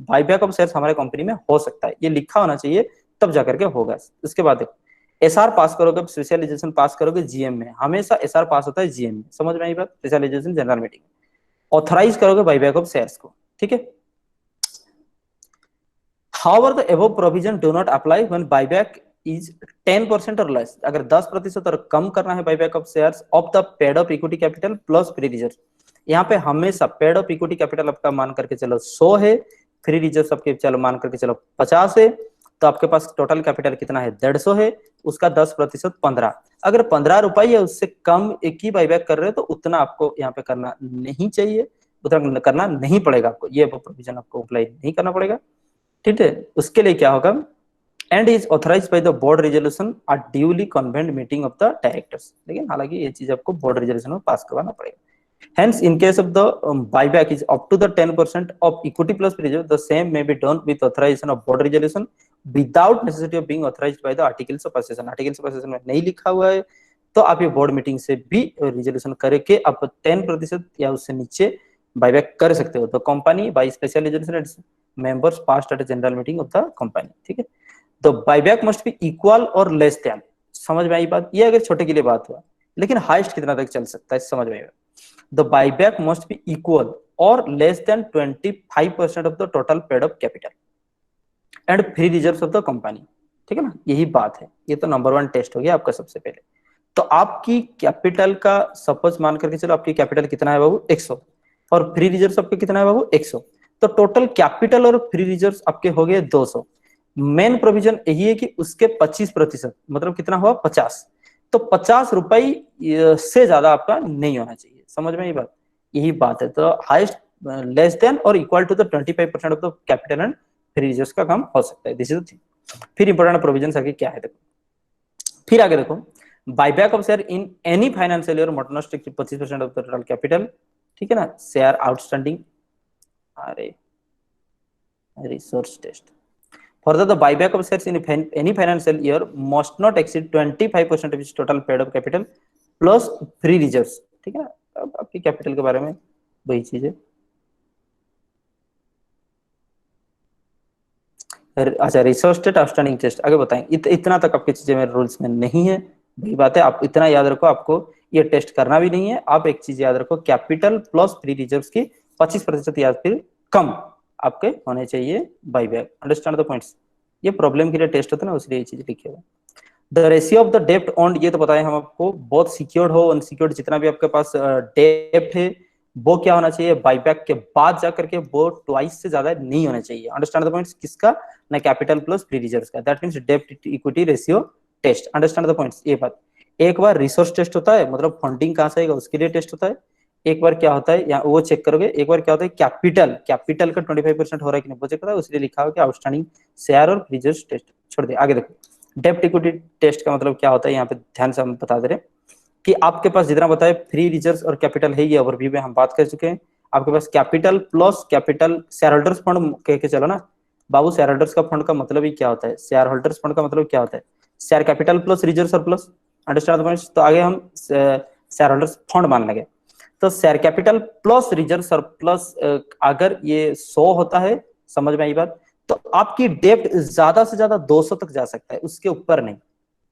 बाईबैक ऑफ शेयर्स हमारे कंपनी में हो सकता है, ये लिखा होना चाहिए, तब जाकर के होगा। उसके बाद देखो, एसआर पास करोगे, स्पेशलाइजेशन पास करोगे जीएम में, हमेशा एसआर पास होता है जीएम में, समझ में आई बात। स्पेशलाइजेशन जनरल मीटिंग में ऑथराइज करोगे बाईबैक ऑफ शेयर्स को, ठीक है। However, the above provision do not apply when buyback is 10% or less. अगर 10% और कम करना है buyback of shares of the paid of equity capital plus free reserve. यहाँ पे हमेशा पेड ऑफ इक्विटी कैपिटल आपका मान करके चलो 100 है, फ्री रिजर्व आपके चलो मान करके चलो 50 है, तो आपके पास टोटल कैपिटल कितना है 150 है, उसका 10% 15। अगर 15 रुपए या उससे कम एक ही बाईबैक कर रहे हो तो उतना आपको यहाँ पे करना नहीं चाहिए, उतना करना नहीं पड़ेगा आपको, ये प्रोविजन आपको अप्लाई नहीं करना पड़ेगा, ठीक है। उसके लिए क्या होगा, and is authorised by the board resolution और duly convened meeting of the directors. लेकिन हालांकि ये चीज आपको बोर्ड रेजोल्यूशन में पास करवाना पड़ेगा। Hence, in case of the buyback is up to the 10% of equity plus reserve, the same may be done with authorization of board resolution without necessity of being authorized by the articles of association. Articles of association में नहीं लिखा हुआ है तो आप ये board meeting से भी रेजोल्यूशन करके आप 10% या उससे नीचे बाईबैक कर सकते हो। तो company by special resolution members passed at general meeting of the company, ठीक है। तो बाईबैक मस्ट बी इक्वल और लेस देन, समझ में आई बात। ये अगर छोटे के लिए बात हुआ, लेकिन हाईएस्ट कितना तक चल सकता है समझ में आएगा। The buyback must be equal or less than 25% of the total paid up capital and free reserves of the company, ठीक है ना। यही बात है, ये तो नंबर 1 टेस्ट हो गया आपका सबसे पहले। तो आपकी कैपिटल का सपोज मान करके चलो, आपकी कैपिटल कितना है बाबू 100 और फ्री रिजर्व्स आपके कितना है बाबू 100, तो टोटल कैपिटल और फ्री रिजर्व्स आपके हो गए 200। मेन प्रोविजन यही है कि उसके 25% मतलब कितना हुआ 50, तो 50 रुपए से ज्यादा आपका नहीं होना चाहिए। समझ में ये बात, यही बात है। तो हाइस्ट लेस देन और equal to the 25% of the capital and free reserves का काम हो सकता है। This is the thing. फिर इंपॉर्टेंट प्रोविजन आगे क्या है देखो, फिर आगे देखो, buyback of share in any financial year must not exceed 25% of the total capital, ठीक है ना। शेयर आउटस्टैंडिंग, अरे resource test, further the buyback of shares in any financial year must not exceed 25% of its total paid up capital plus free reserves, ठीक है ना। अब आपकी capital के बारे में वही चीज है। अच्छा, रिसोर्स टेस्ट आउटस्टैंडिंग टेस्ट आगे बताएं। इतना तक आपकी चीजें मेरे रूल्स में नहीं है, वही बात है। आप इतना याद रखो, आपको ये टेस्ट करना भी नहीं है। आप एक चीज याद रखो, कैपिटल प्लस फ्री रिजर्व्स की 25% या फिर कम आपके होने चाहिए बाईबैक। Understand the points. ये प्रॉब्लम के लिए टेस्ट होता है ना, इसलिए ये चीज लिखी है। द रेशियो ऑफ द डेप्ट ऑन, ये तो बताएं हम आपको, बहुत सिक्योर्ड हो अनसिक्योर्ड, जितना भी आपके पास डेप्ट है वो क्या होना चाहिए, बाईबैक के बाद जाकर के वो ट्वाइस से ज्यादा नहीं होना चाहिए। Understand the points. किसका, ना कैपिटल प्लस फ्री रिजर्व्स का। दैट मींस डेप्ट equity ratio test. Understand the points. ये बात, एक बार रिसोर्स टेस्ट होता है, मतलब फंडिंग कहां से आएगा उसके लिए टेस्ट होता है। एक बार क्या होता है, या वो चेक करोगे, एक बार क्या होता है कैपिटल का 25% हो रहा है कि नहीं वो चेक करता है, उसलिए लिखा हो कि आउटस्टैंडिंग शेयर और रिजर्व टेस्ट। छोड़ दे, आगे देखो। डेप्ट इक्विटी टेस्ट का मतलब क्या होता है, यहाँ पे ध्यान से हम बता दे रहे कि आपके पास जितना बताए फ्री रिजर्व और कैपिटल है, ये ओवरव्यू में हम बात कर चुके हैं। आपके पास capital plus capital, shareholders fund कह के चलो ना बाबू। शेयर होल्डर्स का फंड का मतलब ही क्या होता है, शेयर होल्डर्स फंड का मतलब क्या होता है, share capital plus reserve surplus. Understand. तो आगे हम शेयर होल्डर्स फंड मान लगे, तो share capital plus reserve surplus अगर ये 100 होता है, समझ में आई बात, तो आपकी डेप्ट ज्यादा से ज्यादा 200 तक जा सकता है, उसके ऊपर नहीं।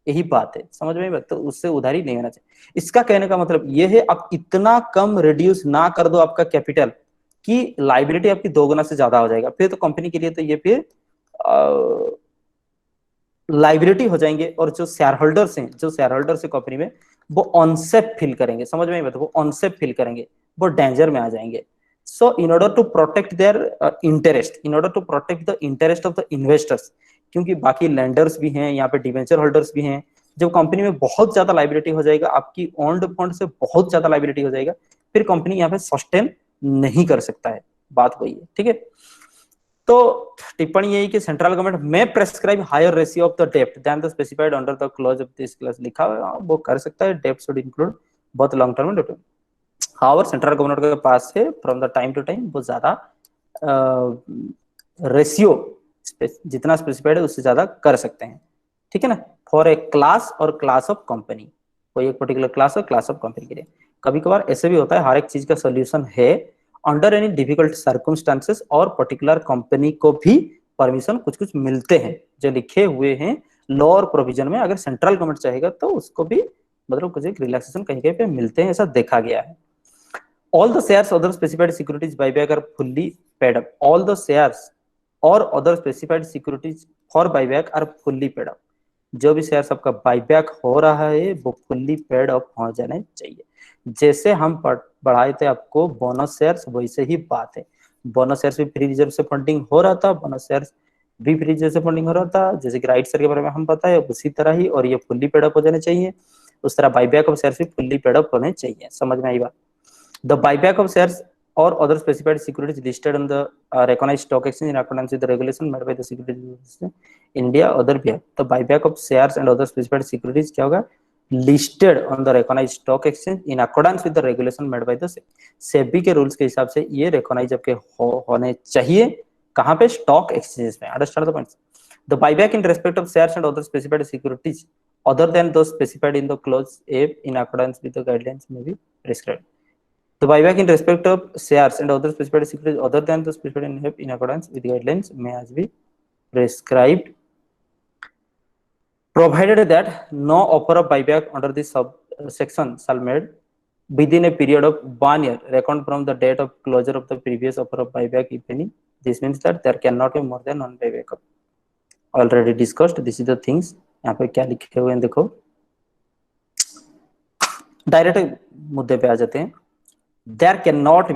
यही बात है, समझ में आई बात। तो उससे उधारी नहीं होना चाहिए। इसका कहने का मतलब ये है, आप इतना कम रिड्यूस ना कर दो आपका कैपिटल कि लाइबिलिटी आपकी 2 गुना से ज्यादा हो जाएगा, फिर तो कंपनी के लिए तो ये फिर लाइबिलिटी हो जाएंगे। और जो शेयर होल्डर्स हैं, कंपनी में, वो अनसेफ फील करेंगे। समझ में आई बात, वो अनसेफ फील करेंगे, वो डेंजर में आ जाएंगे। So in order to protect their interest, in order to protect the interest of the investors, क्योंकि बाकी लेंडर्स भी हैं यहाँ पे, डिवेंचर होल्डर्स भी हैं। जब कंपनी में बहुत ज्यादा लाइबिलिटी हो जाएगा, आपकी ओन्ड फंड से बहुत ज्यादा लाइबिलिटी हो जाएगा, फिर कंपनी यहाँ पे सस्टेन नहीं कर सकता है। बात वही है, ठीक है। तो टिप्पणी यही कि central government may prescribe higher ratio of the डेप्ट than the specified under the clause of this class, लिखा हुआ है, वो कर सकता है। डेप्ट should include both long term and, however central government के पास है from the time to time वो ज्यादा रेशियो जितना स्पेसिफाइड है उससे ज्यादा कर सकते हैं, ठीक है ना। फॉर ए क्लास और क्लास ऑफ कंपनी, कोई एक पर्टिकुलर क्लास और क्लास ऑफ कंपनी के लिए। कभी कभार ऐसे भी होता है, हर एक चीज का सोल्यूशन है अंडर एनी डिफिकल्ट सर्कमस्टांसेस, और पर्टिकुलर कंपनी को भी परमिशन कुछ कुछ मिलते हैं जो लिखे हुए हैं लॉ और प्रोविजन में। अगर सेंट्रल गवर्नमेंट चाहेगा तो उसको भी मतलब कुछ एक रिलैक्सेशन कहीं कहीं पे मिलते हैं, ऐसा देखा गया है। All the shares other specified securities buyback are fully paid up. All the shares और other specified securities for buyback are fully paid up. जो भी शेयर आपका बाईबैक हो रहा है वो फुल्ली पेड अप हो जाने चाहिए। जैसे हम बढ़ाए थे आपको बोनस शेयर्स, वैसे ही बात है। बोनस शेयर्स भी फ्री रिजर्व से फंडिंग हो रहा था, बोनस शेयर्स भी फ्री रिजर्व से फंडिंग हो रहा था, जैसे कि राइट शेयर के बारे में हम बताए उसी तरह ही, और ये फुल्ली पेड अप हो जाने चाहिए। उस तरह बाईबैक ऑफ शेयर्स भी फुल्ली पेड अप होने चाहिए। समझ में आई बात। The buyback of shares or other specified securities listed on the recognized stock exchange in accordance with the regulation made by the Securities India other behalf. The buyback of shares and other specified securities क्या होगा, listed on the recognized stock exchange in accordance with the regulation made by the SEBI के rules के हिसाब से ये recognize आपके होने चाहिए कहाँ पे, स्टॉक एक्सचेंज में। Understand the points. The buyback in respect of shares and other specified securities other than those specified in the clause A in accordance with the guidelines may be prescribed. The buyback in respect of shares and other specified securities other than the specified in accordance with guidelines may as be prescribed, provided that no offer of buyback under this subsection shall made within a period of 1 year reckoned from the date of closure of the previous offer of buyback, if any. This means that there cannot be more than one buyback of already discussed. This is the things. यहाँ पे क्या लिखे हुए हैं देखो, direct मुद्दे पे आ जाते हैं। There cannot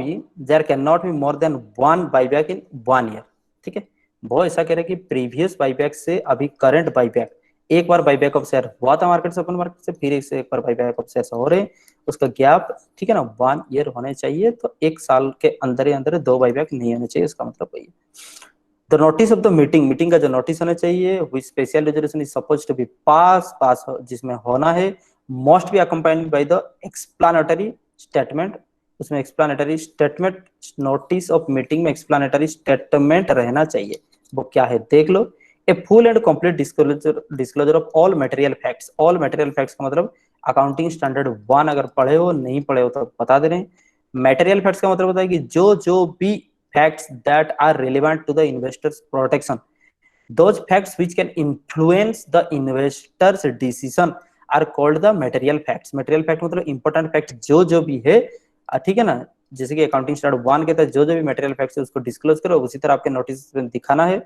be more than one buyback in 1 year, ठीक है। वो ऐसा कह रहे हैं कि प्रीवियस बाईबैक से अभी करंट बाईबैक एक बार बाईबैक ऑफ शेयर हुआ था मार्केट से, ओपन मार्केट से, फिर एक बार बाईबैक ऑफ शेयर हो रहे हैं, उसका गैप, ठीक है ना, 1 ईयर होने चाहिए, तो 1 साल के अंदर ही अंदर 2 बाईबैक नहीं होने चाहिए, इसका मतलब वही है। The notice of the meeting, meeting का जो नोटिस होना चाहिए, which special resolution is suppose to be pass जिसमें होना है, must be accompanied by the explanatory statement, उसमें explanatory statement, notice of meeting में एक्सप्लानेटरी स्टेटमेंट रहना चाहिए। वो क्या है देख लो, a full and complete disclosure of all material facts. All material facts का मतलब अकाउंटिंग स्टैंडर्ड 1 अगर पढ़े हो, नहीं पढ़े हो तो बता दे रहे हैं। मटेरियल फैक्ट्स का मतलब होता है कि जो भी facts that are relevant to the investor's protection, those facts which can influence the investor's decision are called the material facts। material fact मतलब important fact जो भी है, ठीक है ना, जैसे कि अकाउंटिंग स्टैंडर्ड 1 के तहत जो भी मटेरियल फैक्ट्स है उसको डिस्क्लोज करो, उसी तरह आपके नोटिस में दिखाना है।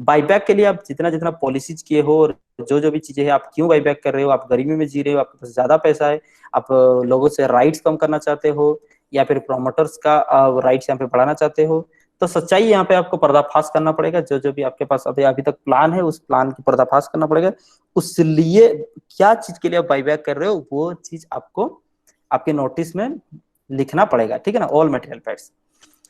बाईबैक के लिए आप जितना जितना पॉलिसीज किए हो और जो भी चीजें हैं, आप क्यों बाईबैक कर रहे हो, आप गरीबी में जी रहे हो, आपके पास ज्यादा पैसा है, आप लोगों से राइट्स कम करना चाहते हो, या फिर प्रोमोटर्स का राइट्स यहाँ पे बढ़ाना चाहते हो, तो सच्चाई यहाँ पे आपको पर्दाफाश करना पड़ेगा। जो भी आपके पास अभी तक प्लान है, उस प्लान की पर्दाफाश करना पड़ेगा। उस लिए क्या चीज के लिए आप बाईबैक कर रहे हो, वो चीज आपको आपके नोटिस में लिखना पड़ेगा, ठीक है ना। ऑल मटेरियल फैक्ट्स,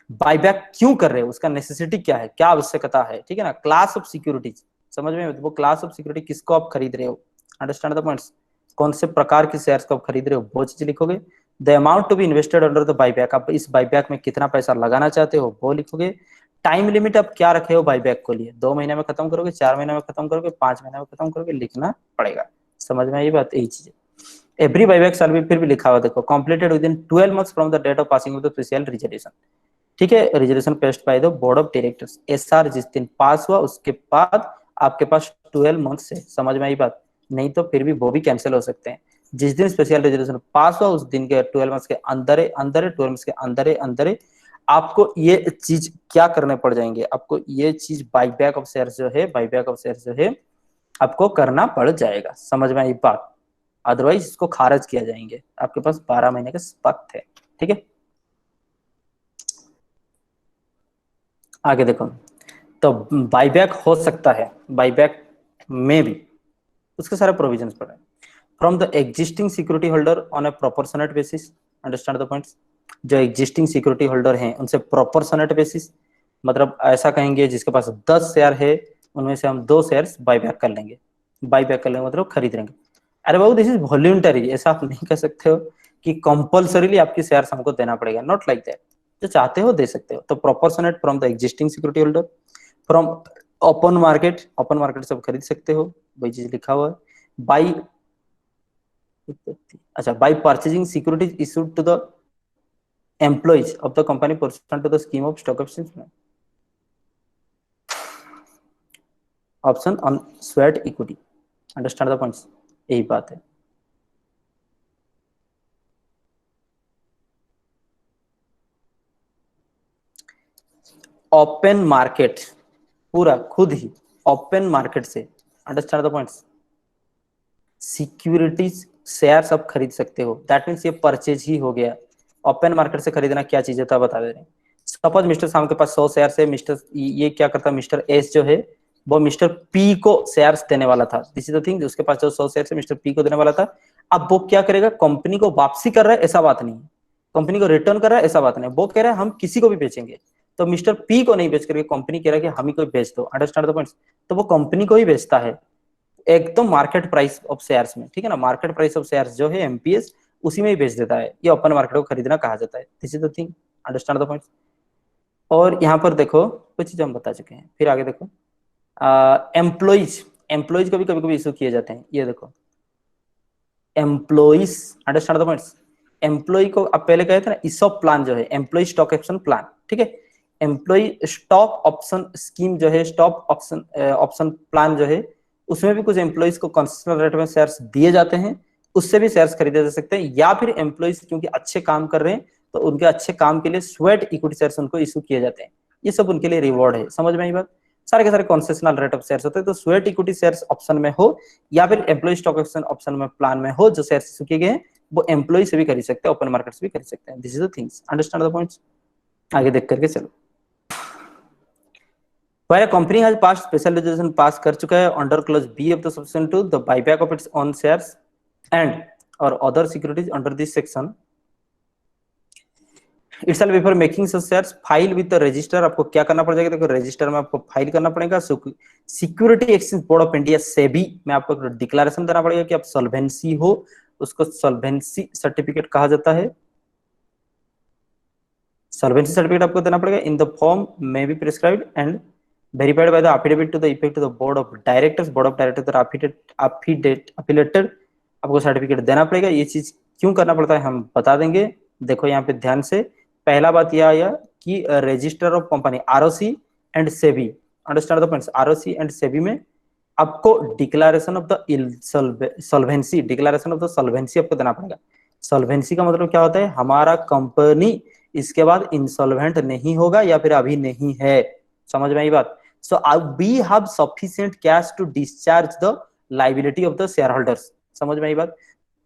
बाईबैक क्यों कर रहे हो, उसका नेसेसिटी क्या है, क्या आवश्यकता है, ठीक है ना। क्लास ऑफ सिक्योरिटीज, समझ में, वो क्लास ऑफ सिक्योरिटी किसको आप खरीद रहे हो, अंडरस्टैंड द पॉइंट्स, कौन से प्रकार के शेयर्स को आप खरीद रहे हो, वो चीज लिखोगे। The amount to be invested under the buyback, आप इस बाईबैक में कितना पैसा लगाना चाहते हो वो लिखोगे। टाइम लिमिट आप क्या रखे हो बाईबैक के लिए, 2 महीने में खत्म करोगे, 4 महीने में खत्म करोगे, 5 महीने में खत्म करोगे, लिखना पड़ेगा। समझ में आई बात, यही चीज है। एवरी बाईबैक शैल बी, फिर भी लिखा हुआ देखो, completed within 12 months from the date of passing of the special reservation, ठीक है, reservation passed by the board of directors. SR जिस दिन पास हुआ उसके बाद आपके पास 12 मंथ्स है, समझ में आई बात, नहीं तो फिर भी वो भी कैंसिल हो सकते हैं। जिस दिन स्पेशल रेजोल्यूशन पास हुआ उस दिन के 12 मंथ्स के अंदर 12 मंथ्स के अंदर आपको ये चीज क्या करने पड़ जाएंगे, आपको ये चीज बाईबैक ऑफ शेयर जो है, बाईबैक ऑफ शेयर जो है आपको करना पड़ जाएगा, समझ में आई बात, अदरवाइज इसको खारिज किया जाएंगे। आपके पास 12 महीने का वक्त है, ठीक है। आगे देखो, तो बाईबैक हो सकता है, बाईबैक में भी उसके सारे प्रोविजंस पड़े, from the existing security holder on A proportionate basis, understand the points. जो एग्जिस्टिंग सिक्योरिटी होल्डर हैं उनसे प्रोपोर्शनेट बेसिस, मतलब ऐसा कहेंगे जिसके पास 10 शेयर है उनमें से हम 2 शेयर्स बाईबैक कर लेंगे, बाईबैक कर लेंगे मतलब खरीद लेंगे। अरे बाबू दिस इज वॉल्यूंटरी, ऐसा आप नहीं कह सकते हो कि कंपल्सरीली आपकी शेयर्स हमको देना पड़ेगा, नॉट लाइक दैट, जो चाहते हो दे सकते हो। तो proportionate from the existing security holder, from open market, open market से खरीद सकते हो, वही चीज लिखा हुआ है। बाई, अच्छा, by purchasing securities issued to the employees of the company pursuant to the scheme of stock options, option on sweat equity, understand the points, यही बात है। ओपन मार्केट, पूरा खुद ही ओपन मार्केट से, understand the points, securities shares आप खरीद सकते हो, दैट मीन्स ये परचेज ही हो गया। ओपन मार्केट से खरीदना क्या चीज है तो बता दे रहे हैं। सपोज मिस्टर साम के पास 100 शेयर्स है, मिस्टर ये क्या करता है, मिस्टर एस जो है वो मिस्टर पी को शेयर्स देने वाला था, दिस इज द थिंग, उसके पास जो 100 शेयर्स है मिस्टर पी को देने वाला था। अब वो क्या करेगा, कंपनी को वापसी कर रहा है ऐसा बात नहीं है, कंपनी को रिटर्न कर रहा है ऐसा बात नहीं, वो कह रहा है हम किसी को भी बेचेंगे, तो मिस्टर पी को नहीं बेच करके कंपनी कह रहा है कि हम ही को बेच दो, अंडरस्टैंड द पॉइंट्स, तो वो कंपनी को ही बेचता है एकदम मार्केट प्राइस ऑफ शेयर्स में, ठीक है ना, मार्केट प्राइस ऑफ शेयर्स जो है एमपीएस उसी में ही बेच देता है, ये ओपन मार्केट को खरीदना कहा जाता है, this is the thing, understand the points. और यहाँ पर देखो कुछ चीज हम बता चुके हैं, फिर आगे देखो, एम्प्लॉइज, एम्प्लॉइज को भी कभी कभी इशू किए जाते हैं, ये देखो employees, understand the points. Employee को अब पहले कहे थे ना, इसॉप प्लान जो है एम्प्लॉय स्टॉक ऑप्शन प्लान, ठीक है, एम्प्लॉय स्टॉक ऑप्शन स्कीम जो है, स्टॉक ऑप्शन ऑप्शन प्लान जो है, उसमें भी कुछ एम्प्लॉइज को कंसेशनल रेट में शेयर्स दिए जाते हैं, उससे भी शेयर्स खरीदे जा सकते हैं, या फिर एम्प्लॉइज क्योंकि अच्छे काम कर रहे हैं तो उनके अच्छे काम के लिए स्वेट इक्विटी शेयर्स उनको इशू किए जाते हैं, ये सब उनके लिए रिवॉर्ड है, समझ में आई बात। सारे के सारे कंसेशनल रेट ऑफ शेयर्स होते हैं, तो स्वेट इक्विटी शेयर्स ऑप्शन में हो या फिर एम्प्लॉय स्टॉक ऑप्शन ऑप्शन में प्लान में हो, जो शेयर्स इशू किए गए हैं वो एम्प्लॉय से भी खरीद सकते हैं, ओपन मार्केट से भी खरीद सकते हैं, this is the things, understand the points. आगे देख करके चलो, Where a company has passed special legislation पास कर चुका है under clause B of the subsection 2 the buyback of its own shares and और other securities under this section its before making such shares file with the register. आपको क्या करना पड़ेगा, देखो register में आपको फाइल करना पड़ेगा। Security exchange board of India SEBI में आपको डिक्लेरेशन देना पड़ेगा कि आप सॉल्वेंसी हो, उसको सॉल्वेंसी सर्टिफिकेट कहा जाता है। सॉल्वेंसी सर्टिफिकेट आपको देना पड़ेगा in the form may be prescribed and verified by the affidavit to the effect of the board of directors। board of directors affiliated आपको सर्टिफिकेट देना पड़ेगा। ये चीज क्यों करना पड़ता है हम बता देंगे। देखो यहाँ पे ध्यान से, पहला बात यह आया कि register of company ROC and SEBI, understand the points, ROC and SEBI में आपको declaration of the solvency, declaration of the solvency आपको देना पड़ेगा। सॉल्वेंसी का मतलब क्या होता है, हमारा कंपनी इसके बाद इंसॉल्वेंट नहीं होगा या फिर अभी नहीं है। समझ में आई बात। So we have sufficient cash to discharge the liability of the shareholders। समझ में आई बात।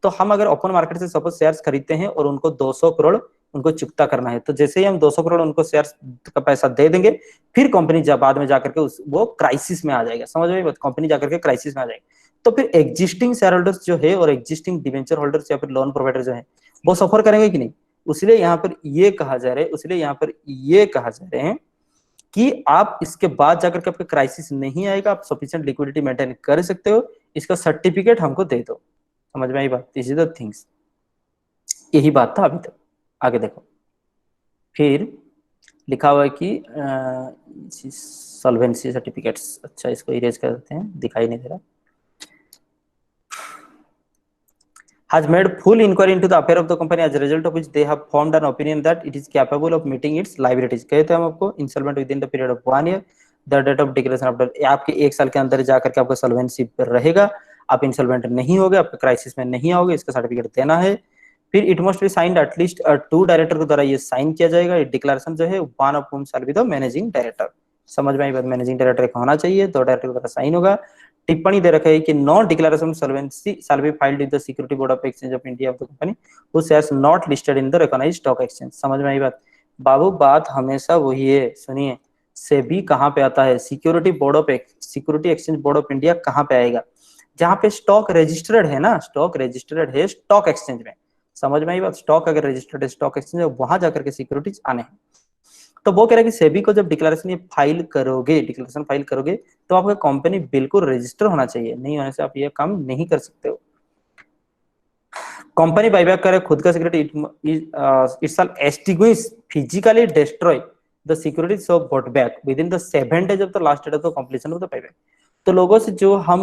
तो हम अगर ओपन मार्केट से सपोज शेयर्स खरीदते हैं और उनको 200 करोड़ उनको चुकता करना है, तो जैसे ही हम 200 करोड़ उनको शेयर्स का पैसा दे देंगे, फिर कंपनी जब बाद में जाकर के वो क्राइसिस में आ जाएगा। समझ में आई बात, कंपनी जाकर के क्राइसिस में आ जाएगी। तो फिर एग्जिस्टिंग शेयर होल्डर्स जो है और एग्जिस्टिंग डिवेंचर होल्डर्स या फिर लोन प्रोवाइडर जो है वो सफर करेंगे कि नहीं। इसलिए यहाँ पर ये कहा जा रहा है कि आप इसके बाद जाकर के आपका क्राइसिस नहीं आएगा, आप सफिशिएंट लिक्विडिटी मेंटेन कर सकते हो, इसका सर्टिफिकेट हमको दे दो। समझ में आई बात। दिस इज द थिंग्स, यही बात था अभी तक। आगे देखो, फिर लिखा हुआ है कि सॉल्वेंसी सर्टिफिकेट्स, अच्छा इसको इरेज कर देते हैं, दिखाई नहीं दे रहा। has made full inquiry into the affair of the company as a result of which they have formed an opinion that it is capable of meeting its liabilities। कहते हैं हम आपको insolvent within the period of 1 year the date of declaration of date, आपके 1 साल के अंदर जाकर के आपका सॉल्वेंसी पर रहेगा, आप इंसॉल्वेंट नहीं होगे, आपका क्राइसिस में नहीं आओगे, इसका सर्टिफिकेट देना है। फिर it must be signed at least 2 director के द्वारा ये साइन किया जाएगा। ये डिक्लेरेशन जो है वन ऑफ हुम shall be the managing director. समझ में आई बात, मैनेजिंग डायरेक्टर एक होना चाहिए, 2 डायरेक्टर के द्वारा साइन होगा। टिप्पणी दे रखा है कि no declaration solvency shall be filed with the security board of exchange of India of the company who shares not listed in the recognised stock exchange. समझ में आई बात। बाबू बात हमेशा वही है, सुनिए, सेबी कहां पे आता है, security exchange board of India कहां पे आएगा, जहां पे स्टॉक रजिस्टर्ड है ना, स्टॉक रजिस्टर्ड है स्टॉक एक्सचेंज में। समझ में आई बात। स्टॉक अगर रजिस्टर्ड है स्टॉक एक्सचेंज में, वहां जाकर के सिक्योरिटीज आने हैं। तो वो कह रहा है कि सेबी को जब डिक्लेरेशन फाइल करोगे तो आपका कंपनी बिल्कुल रजिस्टर होना चाहिए, नहीं होने से आप ये काम नहीं कर सकते हो। कंपनी बायबैक करे खुद का security it shall extinguish physically destroy the securities so bought back within the 7 days of the last date of the completion of the buyback. तो लोगों से जो हम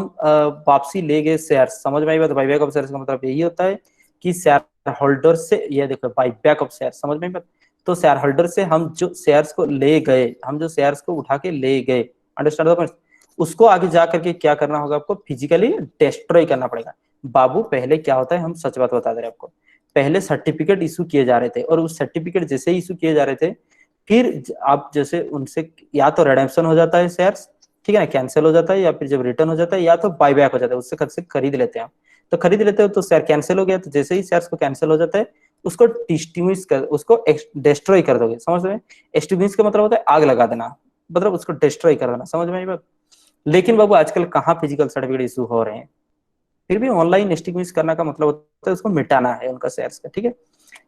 वापसी ले गए शेयर्स, समझ में आई बात। बायबैक ऑफ शेयर्स का मतलब यही होता है कि शेयर होल्डर से, ये देखो बायबैक ऑफ शेयर, समझ में आई बात। तो शेयर होल्डर से हम जो शेयर्स को ले गए, हम जो शेयर्स को उठा के ले गए, अंडरस्टैंड द पॉइंट, उसको आगे जा करके क्या करना होगा, आपको फिजिकली डिस्ट्रॉय करना पड़ेगा। बाबू पहले क्या होता है, हम सच बात बता दे रहे हैं आपको, पहले सर्टिफिकेट इशू किए जा रहे थे और उस सर्टिफिकेट जैसे ही इशू किए जा रहे थे, फिर आप जैसे उनसे या तो रिडेम्पशन हो जाता है शेयर्स, ठीक है ना, कैंसिल हो जाता है, या फिर जब रिटर्न हो जाता है या तो बायबैक हो जाता है, उससे से खरीद लेते हैं आप। तो खरीद लेते हो तो शेयर कैंसिल हो गया, तो जैसे ही शेयर्स को कैंसिल हो जाता है उसको डिस्टिंग्विश कर, उसको डिस्ट्रॉय कर दोगे। समझ में, एक्सटिंग्विश का मतलब होता है आग लगा देना, मतलब उसको डिस्ट्रॉय कर देना। समझ में आई बात। लेकिन बाबू आजकल कहाँ फिजिकल सर्टिफिकेट इशू हो रहे हैं, फिर भी ऑनलाइन एक्सटिंग्विश करना का मतलब होता है उसको मिटाना है उनका शेयर्स का, ठीक है।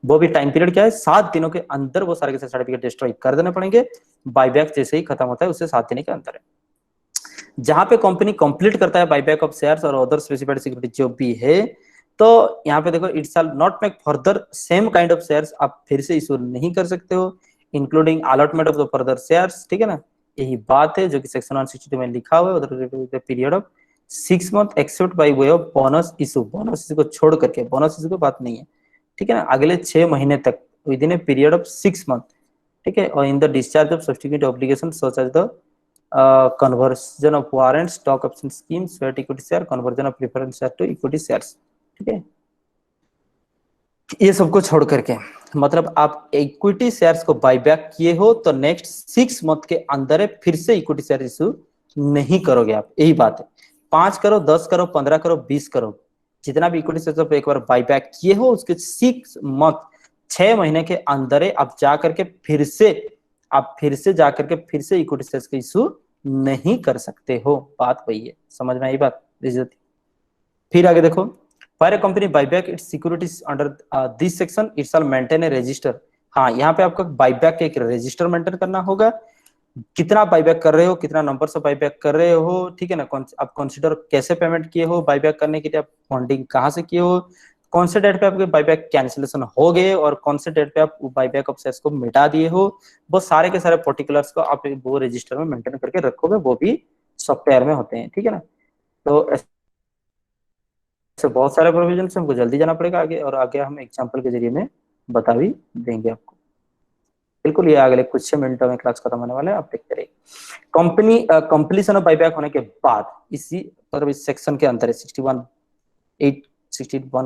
वो भी टाइम पीरियड क्या है, 7 दिनों के अंदर वो सारे के सर्टिफिकेट डिस्ट्रॉय कर देने पड़ेंगे। बायबैक जैसे ही खत्म होता है उससे 7 दिन के अंदर है। जहां पे कंपनी कंप्लीट करता है बायबैक ऑफ शेयर्स और अदर स्पेसिफाइड सिक्योरिटी जो भी है, तो यहाँ पे देखो it shall not make further same kind of shares, आप फिर से इशू नहीं कर सकते हो, including allotment of the further shares, ठीक है ना। यही बात है जो कि सेक्शन 162 में लिखा हुआ है। उधर period of 6 month except by way of bonus issue, bonus issue को छोड़ करके, बोनस इशू की बात नहीं है, ठीक है ना, अगले 6 महीने तक within a period of 6 month, ठीक है। और in the discharge of substitute obligation such as the conversion of warrants, stock option schemes, sweat equity share, conversion of preference share to equity shares, ठीक है। ये सबको छोड़ करके मतलब आप इक्विटी शेयर्स को बायबैक किए हो तो नेक्स्ट 6 मंथ के अंदर फिर से इक्विटी शेयर इशू नहीं करोगे आप, यही बात है। 5 करो, 10 करो, 15 करो, 20 करो, जितना भी इक्विटी शेयर एक बार बायबैक किए हो उसके 6 मंथ, 6 महीने के अंदर आप जा करके फिर से जाकर के फिर से इक्विटी शेयर्स का इशू नहीं कर सकते हो। बात वही है, समझ में आई बात इज्जत। फिर आगे देखो, fire A company buyback it's securities under this section it shall maintain A register. हाँ, यहाँ पे आपको बाईबैक एक रजिस्टर मेंटेन करना होगा, कितना बाईबैक कर रहे हो, कितना नंबर से बाईबैक कर रहे हो, ठीक है ना। आप कंसीडर कैसे पेमेंट किए हो बाईबैक करने के लिए, आप फंडिंग कहाँ से किए हो, कौन से डेट पे आपके बाईबैक कैंसिलेशन हो गए और कौन से डेट पे आप बाईबैक ऑफ शेयर्स को मिटा दिए हो, वो सारे के सारे पर्टिकुलर्स को आप वो रजिस्टर में मेंटेन करके रखोगे, वो भी सॉफ्टवेयर में होते हैं, ठीक है ना। तो ऐसे बहुत सारे प्रोविजन हमको जल्दी जाना पड़ेगा आगे, और आगे हम एग्जाम्पल के जरिए में बता भी देंगे आपको। बिल्कुल, ये अगले कुछ मिनटों में क्लास खत्म होने वाला है, आप देखते रहिए। कंपनी कंप्लीशन ऑफ बाईबैक होने के बाद इसी मतलब इस सेक्शन के अंदर 61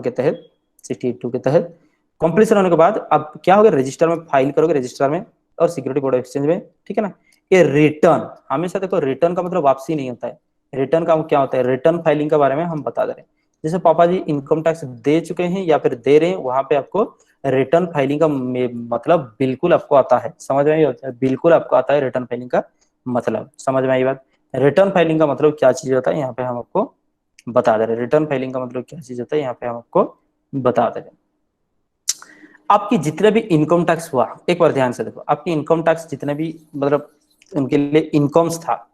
के तहत 62 के तहत कंप्लीशन होने के बाद अब क्या होगा, रजिस्टर में फाइल करोगे, रजिस्टर में और सिक्योरिटी बोर्ड ऑफ एक्सचेंज में, ठीक है ना। ये रिटर्न, हमेशा देखो रिटर्न का मतलब वापसी नहीं होता है, रिटर्न का क्या होता है, रिटर्न फाइलिंग के बारे में हम बता दे रहे हैं। जैसे पापा जी इनकम टैक्स दे चुके हैं या फिर दे रहे हैं, वहां पे आपको रिटर्न फाइलिंग का मतलब बिल्कुल आपको आता है, समझ में आई होता है, बिल्कुल आपको आता है रिटर्न फाइलिंग का मतलब, समझ में आई बात। रिटर्न फाइलिंग का मतलब क्या चीज होता है, यहाँ पे हम आपको बता दे रहे हैं। रिटर्न फाइलिंग का मतलब क्या चीज होता है, यहाँ पे हम आपको बता दे रहे हैं। आपकी जितने भी इनकम टैक्स हुआ, एक बार ध्यान से देखो, आपकी इनकम टैक्स जितने भी मतलब उनके लिए इनकम्स था,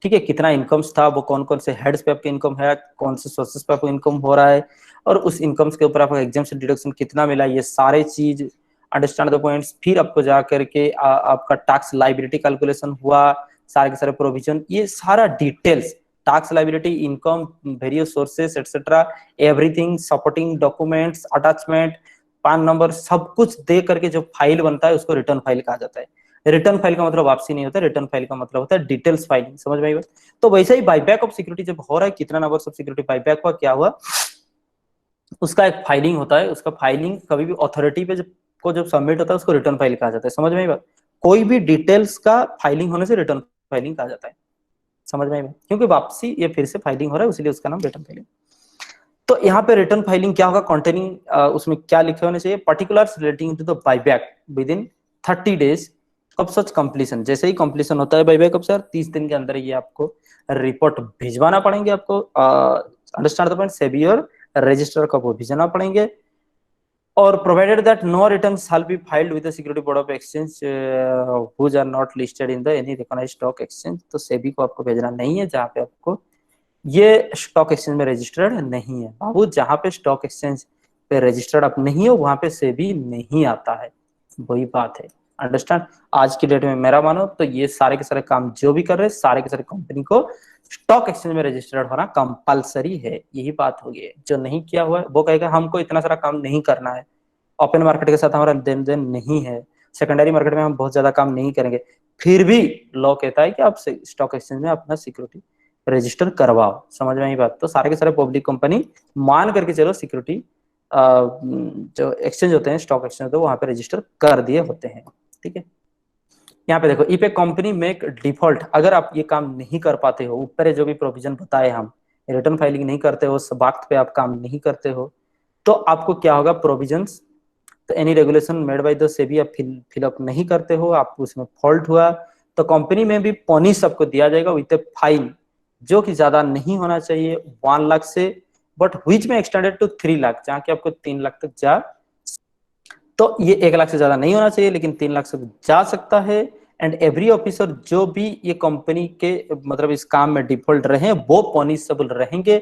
ठीक है, कितना इनकम्स था, वो कौन कौन से हेड्स पे आपके इनकम है, कौन से सोर्सेस पे आपको इनकम हो रहा है, और उस इनकम्स के ऊपर आपको एग्जेम्पशन डिडक्शन कितना मिला, ये सारे चीज अंडरस्टैंड द पॉइंट्स। फिर आपको जा करके आपका टैक्स लाइबिलिटी कैलकुलेशन हुआ, सारे के सारे प्रोविजन, ये सारा details, tax liability, income, various sources etcetera, everything, supporting documents, attachment, पान नंबर, सब कुछ दे करके जो फाइल बनता है उसको रिटर्न फाइल कहा जाता है। रिटर्न फाइल का मतलब वापसी नहीं होता, रिटर्न फाइल का मतलब होता है डिटेल्स फाइलिंग, समझ में आई बात। तो वैसे ही बाईबैक ऑफ सिक्योरिटी जब हो रहा है, कितना नंबर ऑफ सिक्योरिटी बाईबैक हुआ, क्या हुआ, उसका एक फाइलिंग होता है, उसका फाइलिंग कभी भी अथॉरिटी पे जब सबमिट होता है उसको रिटर्न फाइल कहा जाता है, समझ में आई बात। कोई भी डिटेल्स का फाइलिंग होने से रिटर्न फाइलिंग कहा जाता है, समझ में आई बात, क्योंकि वापसी ये फिर से फाइलिंग हो रहा है, इसलिए उसका नाम रिटर्न फाइलिंग। तो यहाँ पे रिटर्न फाइलिंग क्या होगा, कॉन्टेनिंग उसमें क्या लिखे होने चाहिए, particulars relating to the buyback within 30 days of such completion. जैसे ही कंप्लीशन होता है बाईबैक ऑफ शेयर, 30 दिन के अंदर ये आपको रिपोर्ट भिजवाना पड़ेंगे, आपको अंडरस्टैंड द पॉइंट, सेबी और रजिस्टर का वो भिजवाना पड़ेंगे। और provided that no return shall be filed with the security board of exchange whose are not listed in the any recognised stock exchange. तो सेबी को आपको भेजना नहीं है जहाँ पे आपको ये स्टॉक एक्सचेंज में रजिस्टर्ड नहीं है बाबू, जहां पे स्टॉक एक्सचेंज पे रजिस्टर्ड आप नहीं हो वहां पे सेबी नहीं आता है, वही बात है, अंडरस्टैंड। आज की डेट में मेरा मानो तो ये सारे के सारे काम जो भी कर रहे हैं, सारे के सारे कंपनी को स्टॉक एक्सचेंज में रजिस्टर्ड होना कंपलसरी है, यही बात होगी। जो नहीं किया हुआ है वो कहेगा हमको इतना सारा काम नहीं करना है, ओपन मार्केट के साथ हमारा लेन देन नहीं है, सेकेंडरी मार्केट में हम बहुत ज्यादा काम नहीं करेंगे, फिर भी लॉ कहता है कि आप स्टॉक एक्सचेंज में अपना सिक्योरिटी रजिस्टर करवाओ, समझ में आई बात। तो सारे के सारे पब्लिक कंपनी मान करके चलो सिक्योरिटी जो एक्सचेंज होते हैं, स्टॉक एक्सचेंज होते हैं, वहां पे रजिस्टर कर दिए होते हैं, ठीक है। यहाँ पे देखो, if A company make default, अगर आप ये काम नहीं कर पाते हो, ऊपर जो भी प्रोविजन बताए हम, रिटर्न फाइलिंग नहीं करते हो, वक्त पे आप काम नहीं करते हो, तो आपको क्या होगा, प्रोविजंस, तो any regulation made by the SEBI आप फिलअप नहीं करते हो, आप उसमें फॉल्ट हुआ, तो कंपनी में भी पनिश आपको दिया जाएगा विद ए फाइन, जो कि ज्यादा नहीं होना चाहिए 1 लाख से, बट विच में एक्सटेंडेड टू 3 लाख, जहाँ की आपको 3 लाख तक जा, तो ये 1 लाख से ज्यादा नहीं होना चाहिए, लेकिन 3 लाख से जा सकता है। एंड एवरी ऑफिसर जो भी ये कंपनी के मतलब इस काम में डिफॉल्ट रहे वो पनिशेबल रहेंगे,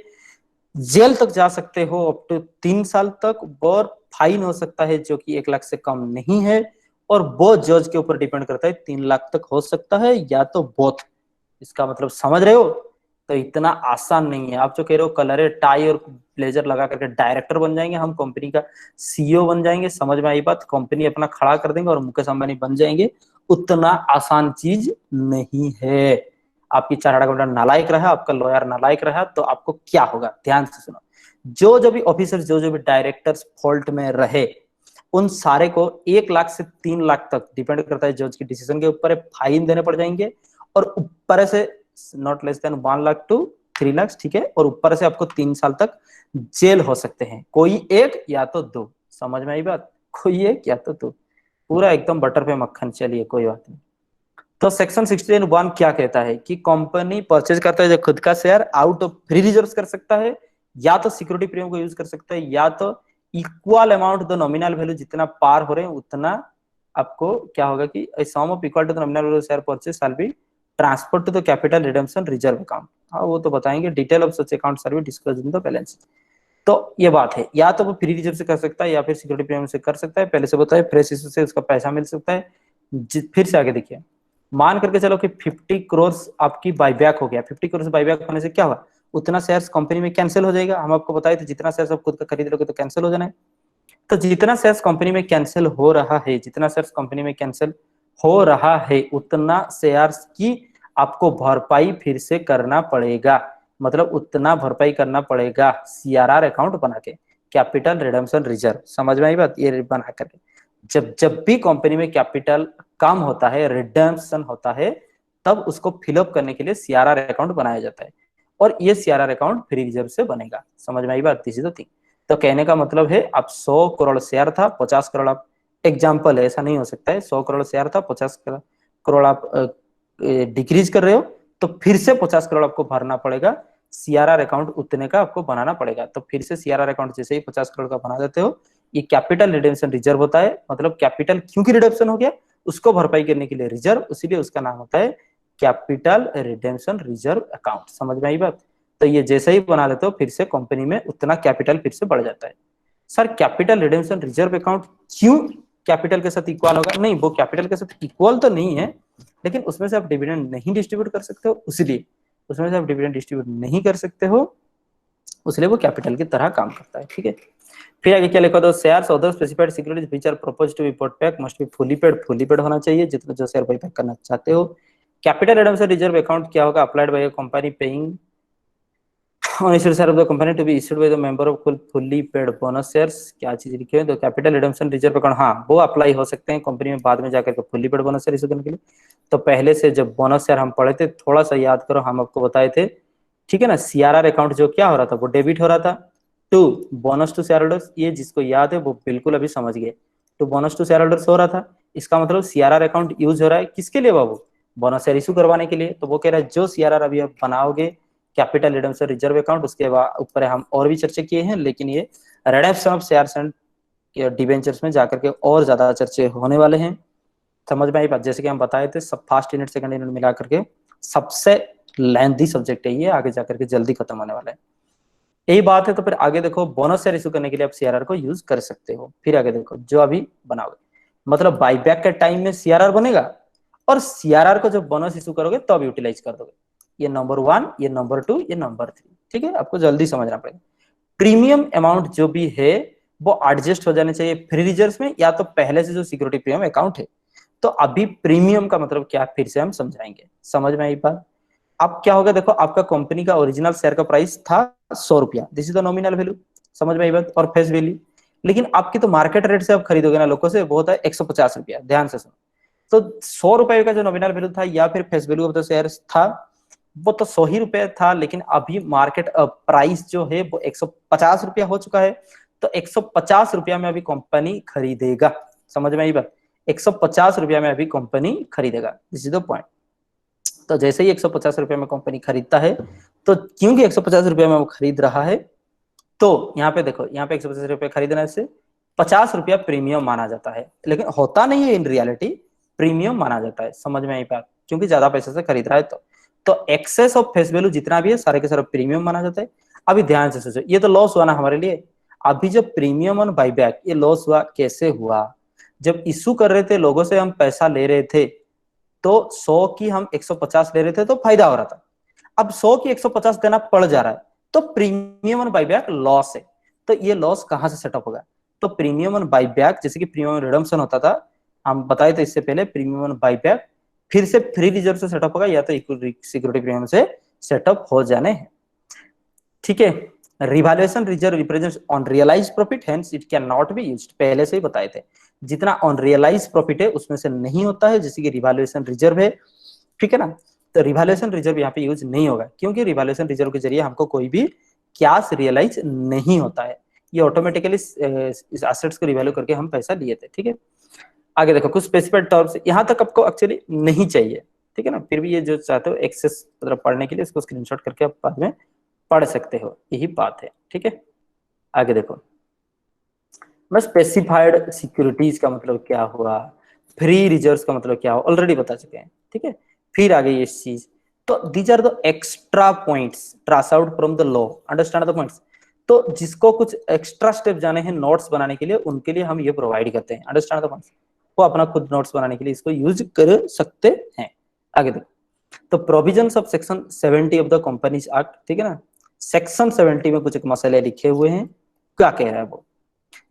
जेल तक जा सकते हो अप टू 3 साल तक, और फाइन हो सकता है जो कि 1 लाख से कम नहीं है, और वो जज के ऊपर डिपेंड करता है, 3 लाख तक हो सकता है या तो बोथ। इसका मतलब समझ रहे हो, तो इतना आसान नहीं है। आप जो कह रहे हो कलर टाई और ब्लेजर लगा करके डायरेक्टर बन जाएंगे, हम कंपनी का सीईओ बन जाएंगे, समझ में आई बात, कंपनी अपना खड़ा कर देंगे और मुकेश अंबानी बन जाएंगे, उतना आसान चीज नहीं है। आपकी चार्टर्ड अकाउंटेंट नालायक रहा, आपका लॉयर नालायक रहा, तो आपको क्या होगा, ध्यान से सुनो। जो भी ऑफिसर जो भी डायरेक्टर्स फॉल्ट में रहे, उन सारे को 1 लाख से 3 लाख तक, डिपेंड करता है जज की डिसीजन के ऊपर, फाइन देने पड़ जाएंगे, और ऊपर से not less than 1 lakh to 3 lakh, ठीक है, और ऊपर से आपको 3 साल तक जेल हो सकते हैं, कोई एक या तो दो, समझ में आई बात, कोई एक या तो दो, पूरा एकदम बटर पे मक्खन, चलिए कोई बात नहीं। तो सेक्शन 16(1) क्या कहता है कि कंपनी परचेज करता है जो खुद का share out of free reserve कर सकता है, या तो सिक्योरिटी प्रीमियम को यूज कर सकता है, या तो equal amount the nominal value जितना पार हो रहे हैं उतना आपको क्या होगा कि sum of equal to the nominal value share purchase shall be transfer to the capital redemption reserve account. हाँ वो तो बताएंगे, detail of such account shall be disclosed in the balance sheet. तो ये बात है, या तो वो फ्री रिजर्व से कर सकता है या फिर सिक्योरिटी प्रीमियम से कर सकता है, पहले से बताया फ्रेश इशू से उसका पैसा मिल सकता है। फिर से आगे देखिए, मान करके चलो कि 50 करोड़ आपकी बाईबैक हो गया, 50 करोड़ बाईबैक होने से क्या हुआ, उतना शेयर्स कंपनी में कैंसिल हो जाएगा। हम आपको बताए थे जितना शेयर्स आप खुद का खरीद लोगे तो कैंसिल हो जाना है। तो जितना शेयर्स कंपनी में कैंसिल हो रहा है, जितना शेयर्स कंपनी में कैंसिल हो रहा है उतना शेयर्स की आपको भरपाई फिर से करना पड़ेगा। मतलब उतना भरपाई करना पड़ेगा सीआरआर अकाउंट बना के, कैपिटल रिडेम्पशन रिजर्व। समझ में आई बात, ये बना करके जब जब भी कंपनी में कैपिटल कम होता है, रिडेम्पशन होता है, तब उसको फिलअप करने के लिए सीआरआर अकाउंट बनाया जाता है, और ये सीआरआर अकाउंट फ्री रिजर्व से बनेगा। समझ में आई बात, तीसरी तो तीन। तो कहने का मतलब है आप 100 करोड़ शेयर था, 50 करोड़ आप, एग्जाम्पल है ऐसा नहीं हो सकता है, 100 करोड़ शेयर था, 50 करोड़ आप डिक्रीज कर रहे हो, तो फिर से 50 करोड़ आपको भरना पड़ेगा, सीआरआर अकाउंट उतने का आपको बनाना पड़ेगा। तो फिर से सीआरआर अकाउंट जैसे ही 50 करोड़ का बना देते हो, ये कैपिटल रिडेम्पशन रिजर्व होता है। मतलब कैपिटल क्योंकि रिडेम्पशन हो गया उसको भरपाई करने के लिए रिजर्व, इसीलिए उसका नाम होता है कैपिटल रिडेम्पशन रिजर्व अकाउंट। समझ में आई बात। तो ये जैसे ही बना लेते हो फिर से कंपनी में उतना कैपिटल फिर से बढ़ जाता है। Sir capital redemption reserve account क्यों कैपिटल के साथ इक्वल होगा? नहीं, वो कैपिटल के साथ इक्वल तो नहीं है, लेकिन उसमें से आप डिविडेंड नहीं डिस्ट्रीब्यूट कर सकते हो, इसलिए उसमें से आप डिविडेंड डिस्ट्रीब्यूट नहीं कर सकते हो, इसलिए वो कैपिटल की तरह काम करता है। ठीक है, फिर आगे क्या लिखा था, shares other specified securities which are proposed to be bought back must be fully paid होना चाहिए जितना जो शेयर बाय बैक करना चाहते हो। कैपिटल रिडेम्पशन रिजर्व अकाउंट क्या होगा, applied by a company paying on issued share of the company to be issued by the member of fully paid bonus shares। क्या चीज लिखी है, तो कैपिटल रिडेम्पशन रिजर्व अकाउंट, हाँ वो अप्लाई हो सकते हैं कंपनी में बाद में जाकर के fully paid bonus share issue करने के लिए। तो पहले से जब बोनस शेयर हम पढ़े थे, थोड़ा सा याद करो, हम आपको बताए थे, ठीक है ना, सीआरआर अकाउंट जो क्या हो रहा था, वो डेबिट हो रहा था to bonus to share holders. ये जिसको याद है वो बिल्कुल अभी समझ गए, to bonus to share holders हो रहा था। इसका मतलब सीआरआर अकाउंट यूज हो रहा है किसके लिए बाबू, बोनस शेयर इशू करवाने के लिए। तो वो कह रहा है जो सीआरआर अभी आप बनाओगे कैपिटल रिडेम्पशन रिजर्व अकाउंट, उसके ऊपर हम और भी चर्चा किए हैं, लेकिन ये redemption of shares and debentures में जाकर के और ज्यादा चर्चे होने वाले हैं। समझ में आई बात, जैसे कि हम बताए थे सब फर्स्ट यूनिट सेकंड यूनिट मिला करके सबसे लेंथी सब्जेक्ट है ये, आगे जाकर के जल्दी खत्म होने वाला है, यही बात है। तो फिर आगे देखो, बोनस शेयर इशू करने के लिए आप सीआरआर को यूज कर सकते हो। फिर आगे देखो, जो अभी बनाओगे मतलब बाईबैक के टाइम में सीआरआर बनेगा, और सीआरआर को जब बोनस इशू करोगे तब यूटिलाइज कर दोगे। ये नंबर 1, ये नंबर 2, ये नंबर 3। ठीक है, आपको जल्दी समझना पड़ेगा। प्रीमियम अमाउंट जो भी है वो एडजस्ट हो जाने चाहिए फ्री रिजर्व में, या तो पहले से जो सिक्योरिटी प्रीमियम अकाउंट है। तो अभी प्रीमियम का मतलब क्या फिर से हम समझाएंगे। समझ में आई बात। अब क्या होगा, देखो आपका कंपनी का ओरिजिनल शेयर का प्राइस था 100 रुपया, this is the nominal value. समझ में आई बात, और फेस वैल्यू। लेकिन आपकी तो मार्केट रेट से आप खरीदोगे ना लोगों से, वो होता है 150 रुपया, ध्यान से सुनो। तो 100 रुपए का जो नॉमिनल वैल्यू था या फिर face value of the share था, वो तो 100 ही रुपए था, लेकिन अभी मार्केट प्राइस जो है वो 150 रुपया हो चुका है। तो 150 रुपया में अभी कंपनी खरीदेगा। समझ में आई बात, 150 रुपया में अभी कंपनी खरीदेगा, दिस इज द पॉइंट। तो जैसे ही 150 रुपये में कंपनी खरीदता है, तो क्योंकि 150 रुपये में वो खरीद रहा है, तो यहाँ पे देखो, यहाँ पे 150 रुपये खरीदने से 50 रुपया प्रीमियम माना जाता है, लेकिन होता नहीं है इन रियलिटी, प्रीमियम माना जाता है। समझ में आई बात, क्योंकि ज्यादा पैसे से खरीद रहा है। तो एक्सेस ऑफ फेस वैल्यू जितना भी है सारे के सारे प्रीमियम माना जाता है। अभी ध्यान से सोचो, ये तो लॉस हुआ ना हमारे लिए। अभी जब प्रीमियम ऑन बाईबैक, ये लॉस हुआ कैसे हुआ, जब इशू कर रहे थे लोगों से हम पैसा ले रहे थे, तो 100 की हम 150 ले रहे थे तो फायदा हो रहा था। अब 100 की 150 देना पड़ जा रहा है, तो प्रीमियम ऑन बाईबैक लॉस है। तो ये लॉस कहां से सेटअप होगा, तो प्रीमियम ऑन बाईबैक, जैसे कि प्रीमियम रिडम्पशन होता था, हम बताए थे इससे पहले, प्रीमियम ऑन बाईबैक फिर से फ्री रिजर्व से सेटअप होगा, या तो सिक्योरिटी प्रीमियम से सेटअप हो जाने हैं। ठीक है, revaluation reserve represents unrealised profit, hence it can not be used. पहले से ही बताए थे, जितना अनरियलाइज्ड प्रॉफिट है उसमें से नहीं होता है, जैसे कि रिवैल्यूएशन रिजर्व है। ठीक है ना, तो रिवैल्यूएशन रिजर्व यहाँ पे यूज नहीं होगा, क्योंकि रिवैल्यूएशन रिजर्व के जरिए हमको कोई भी कैश रियलाइज नहीं होता है, ये ऑटोमेटिकली इस एसेट्स को रिवैल्यू करके हम पैसा लिए थे। ठीक है, आगे देखो कुछ स्पेसिफाइड टर्म्स यहाँ तक आपको एक्चुअली नहीं चाहिए, ठीक है ना, फिर भी ये जो चाहते हो एक्सेस मतलब पढ़ने के लिए इसको स्क्रीनशॉट करके आप बाद में पढ़ सकते हो, यही बात है, ठीक है। आगे देखो मैं स्पेसिफाइड सिक्योरिटीज का मतलब क्या हुआ, फ्री रिजर्व्स का मतलब क्या हुआ ऑलरेडी बता चुके हैं, ठीक है। फिर आ गई इस चीज, तो these are the extra points traced out from the law, understand the points. तो जिसको कुछ एक्स्ट्रा स्टेप जाने हैं नोट्स बनाने के लिए, उनके लिए हम ये प्रोवाइड करते हैं, अंडरस्टैंड द पॉइंट्स। वो अपना खुद नोट्स बनाने के लिए इसको यूज कर सकते हैं। आगे देखो, तो provisions of section 70 of the companies act, ठीक है ना, सेक्शन 70 में कुछ एक मसले लिखे हुए हैं, क्या कह रहा है वो।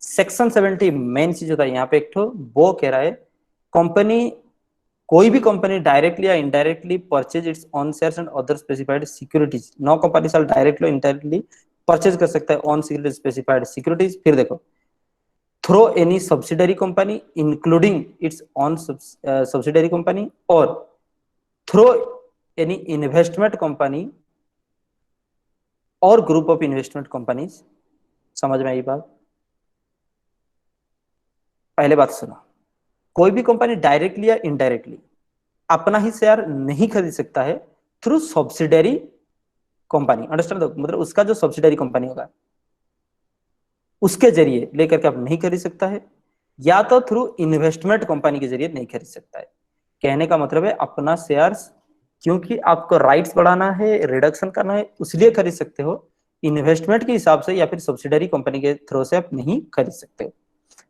सेक्शन 70 मेन चीज होता है यहाँ पे एक तो वो कह रहा है कंपनी, कोई भी कंपनी डायरेक्टली या indirectly purchase its own shares and other specified securities, no company shall directly indirectly purchase कर सकता है ऑन सिक्योरिटीज स्पेसिफाइड सिक्योरिटीज। फिर देखो through any subsidiary company including its own subsidiary company और through any investment company और group of investment companies. समझ में आई बात? पहले बात सुनो, कोई भी कंपनी डायरेक्टली या इनडायरेक्टली अपना ही शेयर नहीं खरीद सकता है थ्रू सब्सिडरी कंपनी, अंडरस्टैंड, मतलब उसका जो सब्सिडरी कंपनी होगा उसके जरिए लेकर के आप नहीं खरीद सकता है, या तो थ्रू इन्वेस्टमेंट कंपनी के जरिए नहीं खरीद सकता है। कहने का मतलब है अपना शेयर्स, क्योंकि आपको राइट्स बढ़ाना है, रिडक्शन करना है, उसलिए खरीद सकते हो, इन्वेस्टमेंट के हिसाब से या फिर सब्सिडरी कंपनी के थ्रू से आप नहीं खरीद सकते हो।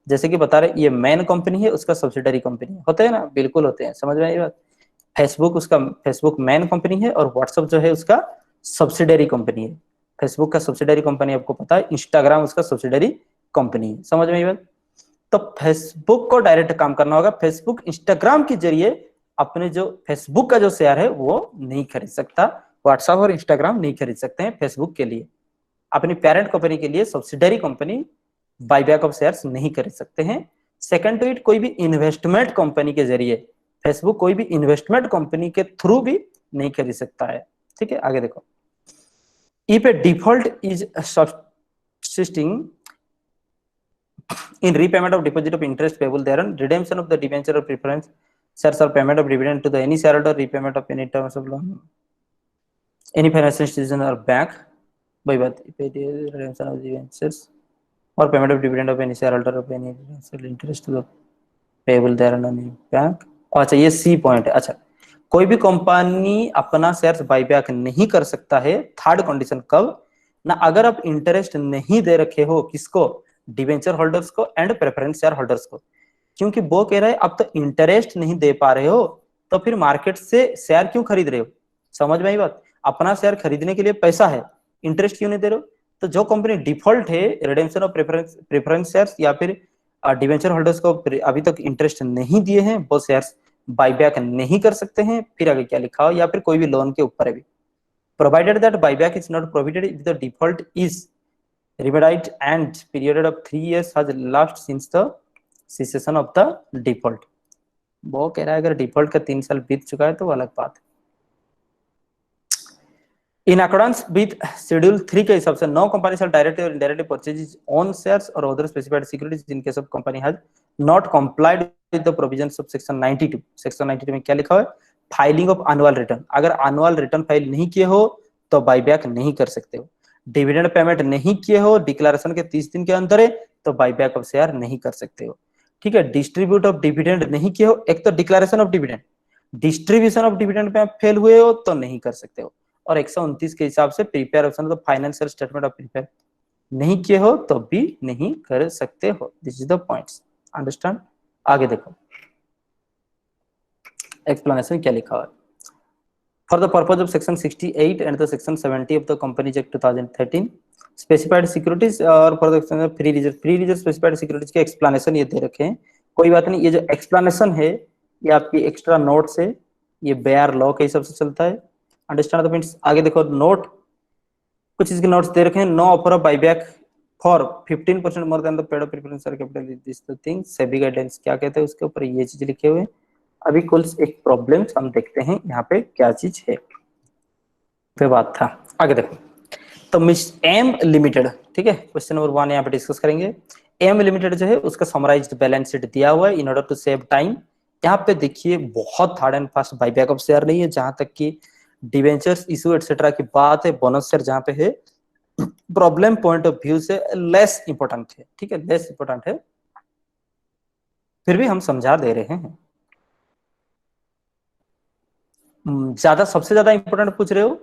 जैसे कि बता रहे ये मेन कंपनी है, उसका सब्सिडरी कंपनी है, होते हैं ना, बिल्कुल होते हैं, समझ में आई बात। फेसबुक, उसका फेसबुक मेन कंपनी है और व्हाट्सएप जो है उसका सब्सिडरी कंपनी है। फेसबुक का सब्सिडरी कंपनी आपको पता है, इंस्टाग्राम उसका सब्सिडरी कंपनी है, समझ में आई बात। तो फेसबुक को डायरेक्ट काम करना होगा, फेसबुक इंस्टाग्राम के जरिए अपने जो फेसबुक का जो शेयर है वो नहीं खरीद सकता, व्हाट्सएप और इंस्टाग्राम नहीं खरीद सकते हैं फेसबुक के लिए। अपनी पेरेंट कंपनी के लिए subsidiary company buyback of shares नहीं खरीद सकते हैं। सेकंड टू इट, कोई भी इन्वेस्टमेंट कंपनी के जरिए फेसबुक कोई भी इन्वेस्टमेंट कंपनी के थ्रू भी नहीं खरीद सकता है, ठीक है। आगे देखो, if A default is subsisting in repayment of deposit of interest payable thereon, redemption of the debenture or preference shares or payment of dividend to the any shareholder, repayment of any terms of loan, any financial institution or bank by what redemption of debentures or payment of dividend of any shareholder of any interest to the payable thereon any bank। अच्छा ये C point है। अच्छा, कोई भी company अपना shares buyback नहीं कर सकता है, थर्ड कंडीशन कब ना, अगर आप इंटरेस्ट नहीं दे रखे हो, किसको, डिवेंचर होल्डर्स को एंड प्रेफरेंस शेयर होल्डर्स को। क्योंकि वो कह रहे हैं अब तो इंटरेस्ट नहीं दे पा रहे हो तो फिर मार्केट से शेयर क्यों खरीद रहे हो। समझ में आई बात, अपना शेयर खरीदने के लिए पैसा है, इंटरेस्ट क्यों नहीं दे रहे हो। तो जो कंपनी डिफॉल्ट है, रिडेम्पशन ऑफ प्रेफरेंस शेयर्स या फिर डिवेंचर होल्डर्स को अभी तक इंटरेस्ट नहीं दिए हैं, वो शेयर्स बाईबैक नहीं कर सकते हैं। फिर आगे क्या लिखा हो, या फिर कोई भी लोन के ऊपर है भी, provided that buyback is not prohibited if the default is remedied and period of 3 years has elapsed since the cessation of the default। वो कह रहा है अगर डिफॉल्ट का 3 साल बीत चुका है तो वो अलग बात है। इन अकॉर्डेंस विद शेड्यूल 3 के हिसाब से नो कंपनी शैल डायरेक्टली और इनडायरेक्टली परचेज ओन शेयर्स और other specified securities in case of company has not complied with the provisions of section 92। Section 92 में क्या लिखा है, फाइलिंग ऑफ एनुअल रिटर्न, अगर एनुअल रिटर्न फाइल नहीं किए हो तो बाईबैक नहीं कर सकते हो। डिविडेंड पेमेंट नहीं किए हो, डिक्लेरेशन के 30 दिन के अंदर है तो बाईबैक ऑफ शेयर नहीं कर सकते हो, ठीक है। डिस्ट्रीब्यूट ऑफ डिविडेंड नहीं किए हो, एक तो declaration of dividend, distribution of dividend pay आप फेल हुए हो तो नहीं कर सकते हो। और 129 के हिसाब से प्रिपेयर ऑप्शन तो फाइनेंशियल स्टेटमेंट ऑफ प्रिपेयर नहीं किए हो तो भी नहीं कर सकते हो। This is the points, understand. आगे देखो एक्सप्लेनेशन क्या लिखा है। For the purpose of section 68 and the section 70 of the companies act 2013 specified securities और for the free reserve specified securities के एक्सप्लेनेशन ये दे रखे हैं, कोई बात नहीं। ये जो एक्सप्लेनेशन है ये आपकी एक्स्ट्रा नोट्स है, ये बेयर लॉ के हिसाब से चलता है, अंडरस्टैंड द पॉइंट्स। आगे देखो नोट, कुछ इसके नोट्स दे रखे हैं। No offer of buyback for 15% more than the paid of preference share capital this the thing, SEBI guidance क्या कहते हैं उसके ऊपर ये चीज लिखे हुए हैं। अभी कुल एक प्रॉब्लम हम देखते हैं यहाँ पे क्या चीज है, पे बात था। आगे देखो, तो मिस एम लिमिटेड, ठीक है, क्वेश्चन नंबर 1 यहाँ पे डिस्कस करेंगे। एम लिमिटेड जो है उसका समराइज्ड बैलेंस शीट दिया हुआ है in order to save time. यहाँ पे देखिए बहुत hard and fast buyback of share नहीं है, जहां तक कि डिवेंचर्स इशू एटसेट्रा की बात है, बोनस शेयर जहां पे है प्रॉब्लम पॉइंट ऑफ व्यू से लेस इंपॉर्टेंट है, ठीक है, लेस इंपॉर्टेंट है, फिर भी हम समझा दे रहे हैं। ज्यादा सबसे ज्यादा इंपॉर्टेंट पूछ रहे हो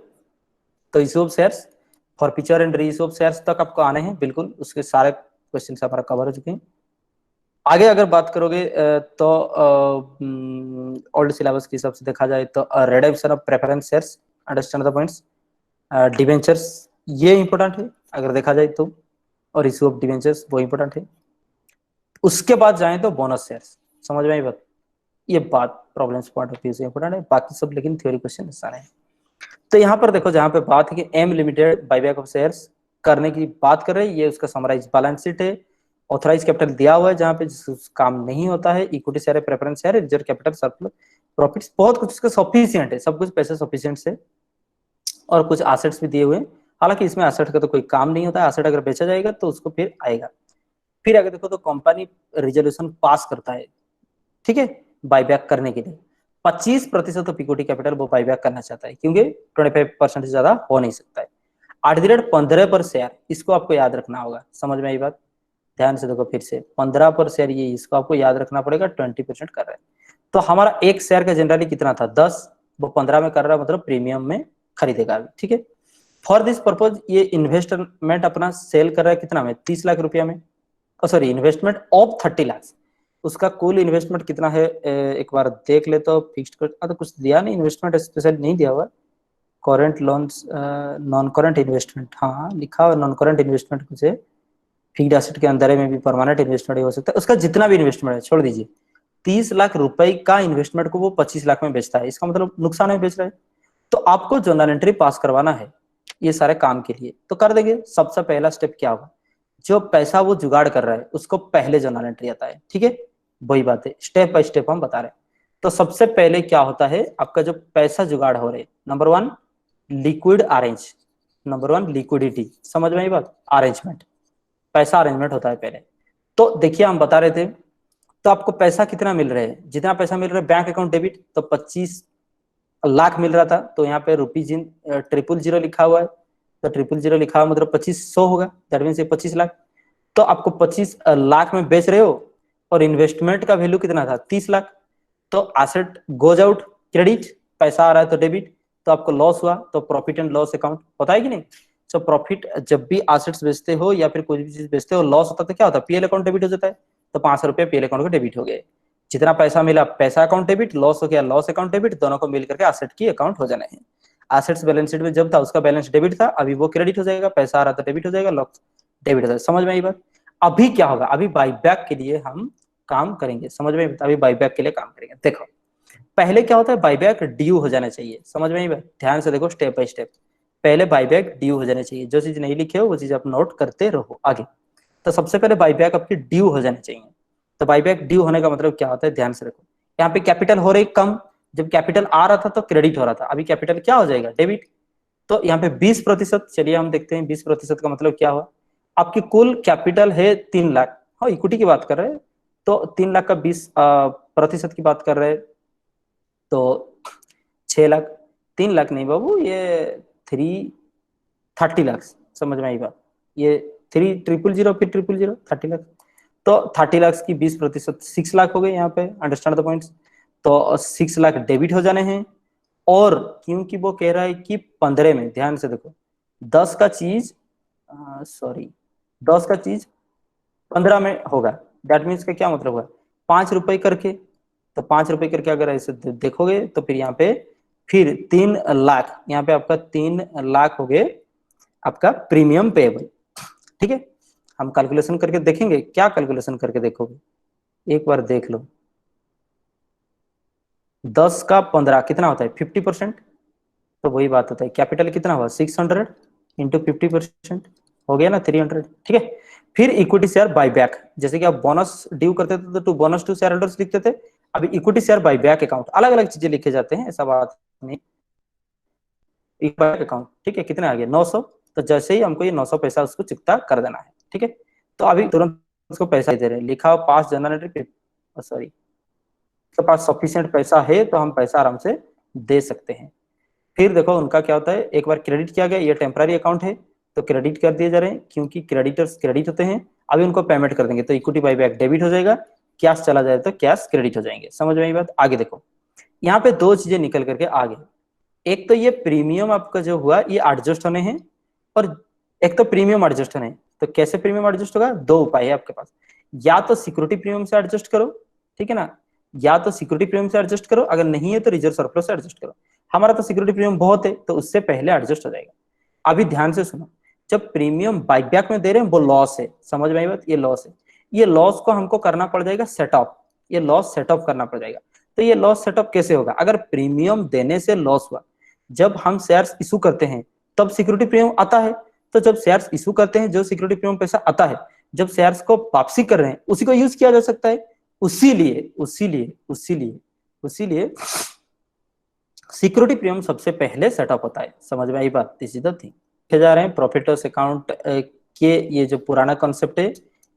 तो issue of shares, forfeiture and re issue of shares तक आपको आने हैं, बिल्कुल उसके सारे क्वेश्चन हमारा कवर हो चुके हैं। आगे अगर बात करोगे तो ओल्ड सिलेबस के हिसाब से देखा जाए तो redemption of preference shares, understand the points, debentures ये इंपॉर्टेंट है अगर देखा जाए तो, और इशू ऑफ डिवेंचर्स वो इंपॉर्टेंट है। उसके बाद जाए तो बोनस शेयर्स, समझ में आई बात, ये बात प्रॉब्लम्स पॉइंट ऑफ व्यू से इंपॉर्टेंट है, बाकी सब लेकिन थ्योरी क्वेश्चन सारे हैं। तो यहाँ पर देखो जहां पे बात है कि M limited buyback of shares करने की बात कर रहे हैं, ये उसका समराइज बैलेंस शीट है, ऑथराइज कैपिटल दिया हुआ है जहां पे काम नहीं होता है, इक्विटी शेयर है, प्रेफरेंस शेयर है, रिजर्व कैपिटल, सरप्लस प्रॉफिट्स, बहुत कुछ इसका सफिशिएंट है, सब कुछ पैसे सफिशिएंट से, और कुछ एसेट्स भी दिए हुए हैं। हालांकि इसमें एसेट का तो कोई काम नहीं होता है, एसेट अगर बेचा जाएगा तो उसको फिर आएगा। फिर अगर देखो तो कंपनी रिजोल्यूशन पास करता है, ठीक है, बाईबैक करने के लिए 25% ऑफ इक्विटी कैपिटल वो बाईबैक करना चाहता है, क्योंकि 25% से ज्यादा हो नहीं सकता है। एट द रेट 15 पर शेयर, इसको आपको याद रखना होगा, समझ में आई बात, ध्यान से देखो फिर से 15 पर शेयर, ये इसको आपको याद रखना पड़ेगा, 20% कर रहे हैं। तो हमारा एक शेयर का जनरली कितना था 10, वो 15 में कर रहा है, मतलब प्रीमियम में खरीदेगा, ठीक है। फॉर दिस पर्पज ये इन्वेस्टमेंट अपना सेल कर रहा है कितना में, 30 लाख रुपया में, सॉरी इन्वेस्टमेंट ऑफ 30 लाख, उसका कुल इन्वेस्टमेंट कितना है एक बार देख ले तो, फिक्स्ड कर तो कुछ दिया नहीं, इन्वेस्टमेंट स्पेशल नहीं दिया हुआ, current loans non current investment, हाँ लिखा हुआ नॉन करंट इन्वेस्टमेंट, कुछ फिक्स्ड एसेट के अंदर में भी परमानेंट इन्वेस्टमेंट हो सकता है, उसका जितना भी इन्वेस्टमेंट है छोड़ दीजिए, 30 लाख रुपए का इन्वेस्टमेंट को वो 25 लाख में बेचता है, इसका मतलब नुकसान में बेच रहा है। तो आपको जर्नल एंट्री पास करवाना है ये सारे काम के लिए, तो कर देंगे। सबसे पहला स्टेप क्या होगा, जो पैसा वो जुगाड़ कर रहा है उसको पहले जर्नल एंट्री आता है, ठीक है, वही बात है, स्टेप बाय स्टेप हम बता रहे हैं। तो सबसे पहले क्या होता है, आपका जो पैसा जुगाड़ हो रहे, number 1 liquid arrange, number 1 liquidity, समझ में आई बात, अरेंजमेंट, पैसा अरेंजमेंट होता है पहले। तो देखिए हम बता रहे थे, तो आपको पैसा कितना मिल रहा है, जितना पैसा मिल रहा है बैंक अकाउंट डेबिट, तो 25 लाख मिल रहा था, तो यहाँ पे रुपीज इन 000 लिखा हुआ है, तो 000 लिखा हुआ मतलब 2500 होगा, दैट मीन्स 25 लाख। तो आपको 25 लाख में बेच रहे हो, और इन्वेस्टमेंट का वैल्यू कितना था 30 लाख, तो एसेट गोज आउट क्रेडिट, पैसा आ रहा है तो डेबिट, तो आपको लॉस हुआ तो प्रॉफिट एंड लॉस अकाउंट होता है कि नहीं। तो प्रॉफिट जब भी एसेट्स बेचते हो या फिर कोई भी चीज बेचते हो, लॉस होता है तो क्या होता है, पीएल अकाउंट डेबिट हो जाता है, तो 500 रुपये पीएल अकाउंट को डेबिट हो गए, जितना पैसा मिला पैसा अकाउंट डेबिट, लॉस हो गया लॉस अकाउंट डेबिट, दोनों को मिलकर के एसेट की अकाउंट हो जाना है। एसेट्स बैलेंस शीट में जब था उसका बैलेंस डेबिट था, अभी वो क्रेडिट हो जाएगा, पैसा आ रहा था डेबिट हो जाएगा, लॉस डेबिट हो जाएगा, समझ में आई बात। अभी क्या होगा, अभी बाईबैक के लिए हम काम करेंगे, समझ में, अभी बाईबैक के लिए काम करेंगे। देखो पहले क्या होता है, बाईबैक ड्यू हो जाना चाहिए, समझ में आई बात, ध्यान से देखो स्टेप बाय स्टेप, पहले बाईबैक ड्यू हो जाना चाहिए, जो चीज नहीं लिखे हो वो चीज आप नोट करते रहो आगे। तो सबसे पहले बाईबैक आपकी ड्यू हो जानी चाहिए। तो बाईबैक ड्यू होने का मतलब क्या होता है, ध्यान से रखो, यहाँ पे कैपिटल हो रही कम, जब कैपिटल आ रहा था तो क्रेडिट हो रहा था, अभी कैपिटल क्या हो जाएगा, डेबिट। तो यहाँ पे 20%, चलिए हम देखते हैं 20% का मतलब क्या हुआ, आपकी कुल कैपिटल है 3 लाख, हाँ इक्विटी की बात कर रहे हैं, तो 3 लाख का 20% की बात कर रहे हैं, तो 6 लाख, 3 लाख नहीं बाबू, ये 30 लाख, समझ में आई बात, ये 3 000 फिर 000 30 लाख, तो 30 लाख की 20%, 6 लाख हो गए यहाँ पे, अंडरस्टैंड द पॉइंट्स। तो 6 लाख डेबिट हो जाने हैं, और क्योंकि वो कह रहा है कि 15 में, ध्यान से देखो 10 का चीज, सॉरी 10 का चीज 15 में होगा, दैट मीन्स का क्या मतलब हुआ, 5 रुपए करके, तो 5 रुपए करके अगर ऐसे देखोगे तो फिर यहाँ पे फिर 3 लाख, यहाँ पे आपका 3 लाख हो गए आपका प्रीमियम पेएबल, ठीक है। हम कैलकुलेशन करके देखेंगे, क्या कैलकुलेशन करके देखोगे, एक बार देख लो, 10 का 15 कितना होता है 50%, तो वही बात होता है, कैपिटल कितना हुआ 600 इंटू 50%, हो गया ना 300, ठीक है। फिर इक्विटी शेयर बाईबैक, जैसे कि आप बोनस ड्यू करते थे तो बोनस टू शेयर होल्डर्स लिखते थे, अभी इक्विटी शेयर बाईबैक अकाउंट, अलग अलग चीजें लिखे जाते हैं, ऐसा बात नहीं, बाईबैक अकाउंट, ठीक है, कितना आ गया 900, तो जैसे ही हमको ये 900 पैसा उसको चुकता कर देना है, ठीक है। तो अभी तुरंत उसको पैसा दे रहे हैं, लिखा हो पास जनरेटर, सॉरी, उसके पास सफिशिएंट पैसा है तो हम पैसा आराम से दे सकते हैं। फिर देखो उनका क्या होता है, एक बार क्रेडिट किया गया, ये टेम्पररी अकाउंट है तो क्रेडिट कर दिए जा रहे हैं, क्योंकि क्रेडिटर्स क्रेडिट होते हैं, अभी उनको पेमेंट कर देंगे तो इक्विटी बाईबैक डेबिट हो जाएगा, कैश चला जाए तो कैश क्रेडिट हो जाएंगे। समझ में आई बात? आगे देखो, यहाँ पे दो चीजें निकल करके आ गई, एक तो ये प्रीमियम आपका जो हुआ ये एडजस्ट होने हैं, और एक तो प्रीमियम एडजस्ट होने हैं। तो कैसे प्रीमियम एडजस्ट होगा? दो उपाय है आपके पास, या तो सिक्योरिटी प्रीमियम से एडजस्ट करो, ठीक है ना, या तो सिक्योरिटी प्रीमियम से एडजस्ट करो, अगर नहीं है तो रिजर्व सरप्लस से एडजस्ट करो। हमारा तो सिक्योरिटी प्रीमियम बहुत है तो उससे पहले एडजस्ट हो जाएगा। अभी ध्यान से सुनो, जब प्रीमियम बाईबैक में दे रहे हैं वो लॉस है, समझ में आई बात? ये लॉस है, ये लॉस को हमको करना पड़ जाएगा सेट ऑफ, ये लॉस सेट ऑफ करना पड़ जाएगा। तो ये लॉस सेटअप कैसे होगा? अगर प्रीमियम देने से लॉस हुआ, जब हम शेयर्स इशू करते हैं तब सिक्योरिटी प्रीमियम आता है, तो जब शेयर्स इशू करते हैं जो सिक्योरिटी प्रीमियम पैसा आता है, जब शेयर्स को वापसी कर रहे हैं उसी को यूज किया जा सकता है। उसीलिए सिक्योरिटी प्रीमियम सबसे पहले सेटअप होता है। समझ में आई बात? This is the thing. जा रहे हैं प्रॉफिट लॉस अकाउंट के, ये जो पुराना कॉन्सेप्ट है,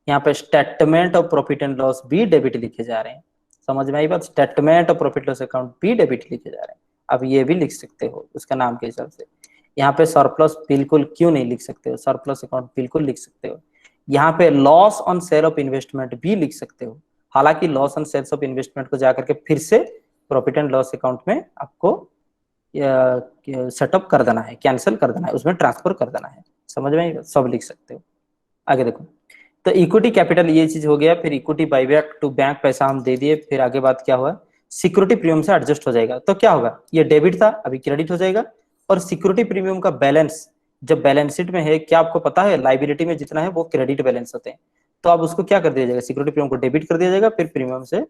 यहाँ पे statement of profit and loss भी डेबिट लिखे जा रहे हैं। समझ में आई बात? Statement of profit loss account भी डेबिट लिखे जा रहे हैं। अब ये भी लिख सकते हो उसका नाम के हिसाब से। यहाँ पे सरप्लस बिल्कुल क्यों नहीं लिख सकते हो? सरप्लस अकाउंट बिल्कुल लिख सकते हो। यहाँ पे loss on sale of investment भी लिख सकते हो, हालांकि loss on sales of investment को जाकर के फिर से प्रॉफिट एंड लॉस अकाउंट में आपको सेटअप कर देना है, कैंसिल कर देना है, उसमें ट्रांसफर कर देना है। समझ में? सब लिख सकते हो। आगे देखो, तो इक्विटी कैपिटल ये चीज हो गया, फिर इक्विटी बाईबैक टू बैंक पैसा हम दे दिए, फिर आगे बात क्या हुआ, सिक्योरिटी प्रीमियम से एडजस्ट हो जाएगा। तो क्या होगा, ये डेबिट था अभी क्रेडिट हो जाएगा, और सिक्योरिटी प्रीमियम का बैलेंस जब बैलेंस शीट में है, क्या आपको पता है लाइबिलिटी में जितना है वो क्रेडिट बैलेंस होते हैं, तो अब उसको क्या कर दिया जाएगा, सिक्योरिटी प्रीमियम को डेबिट कर दिया जाएगा, फिर प्रीमियम से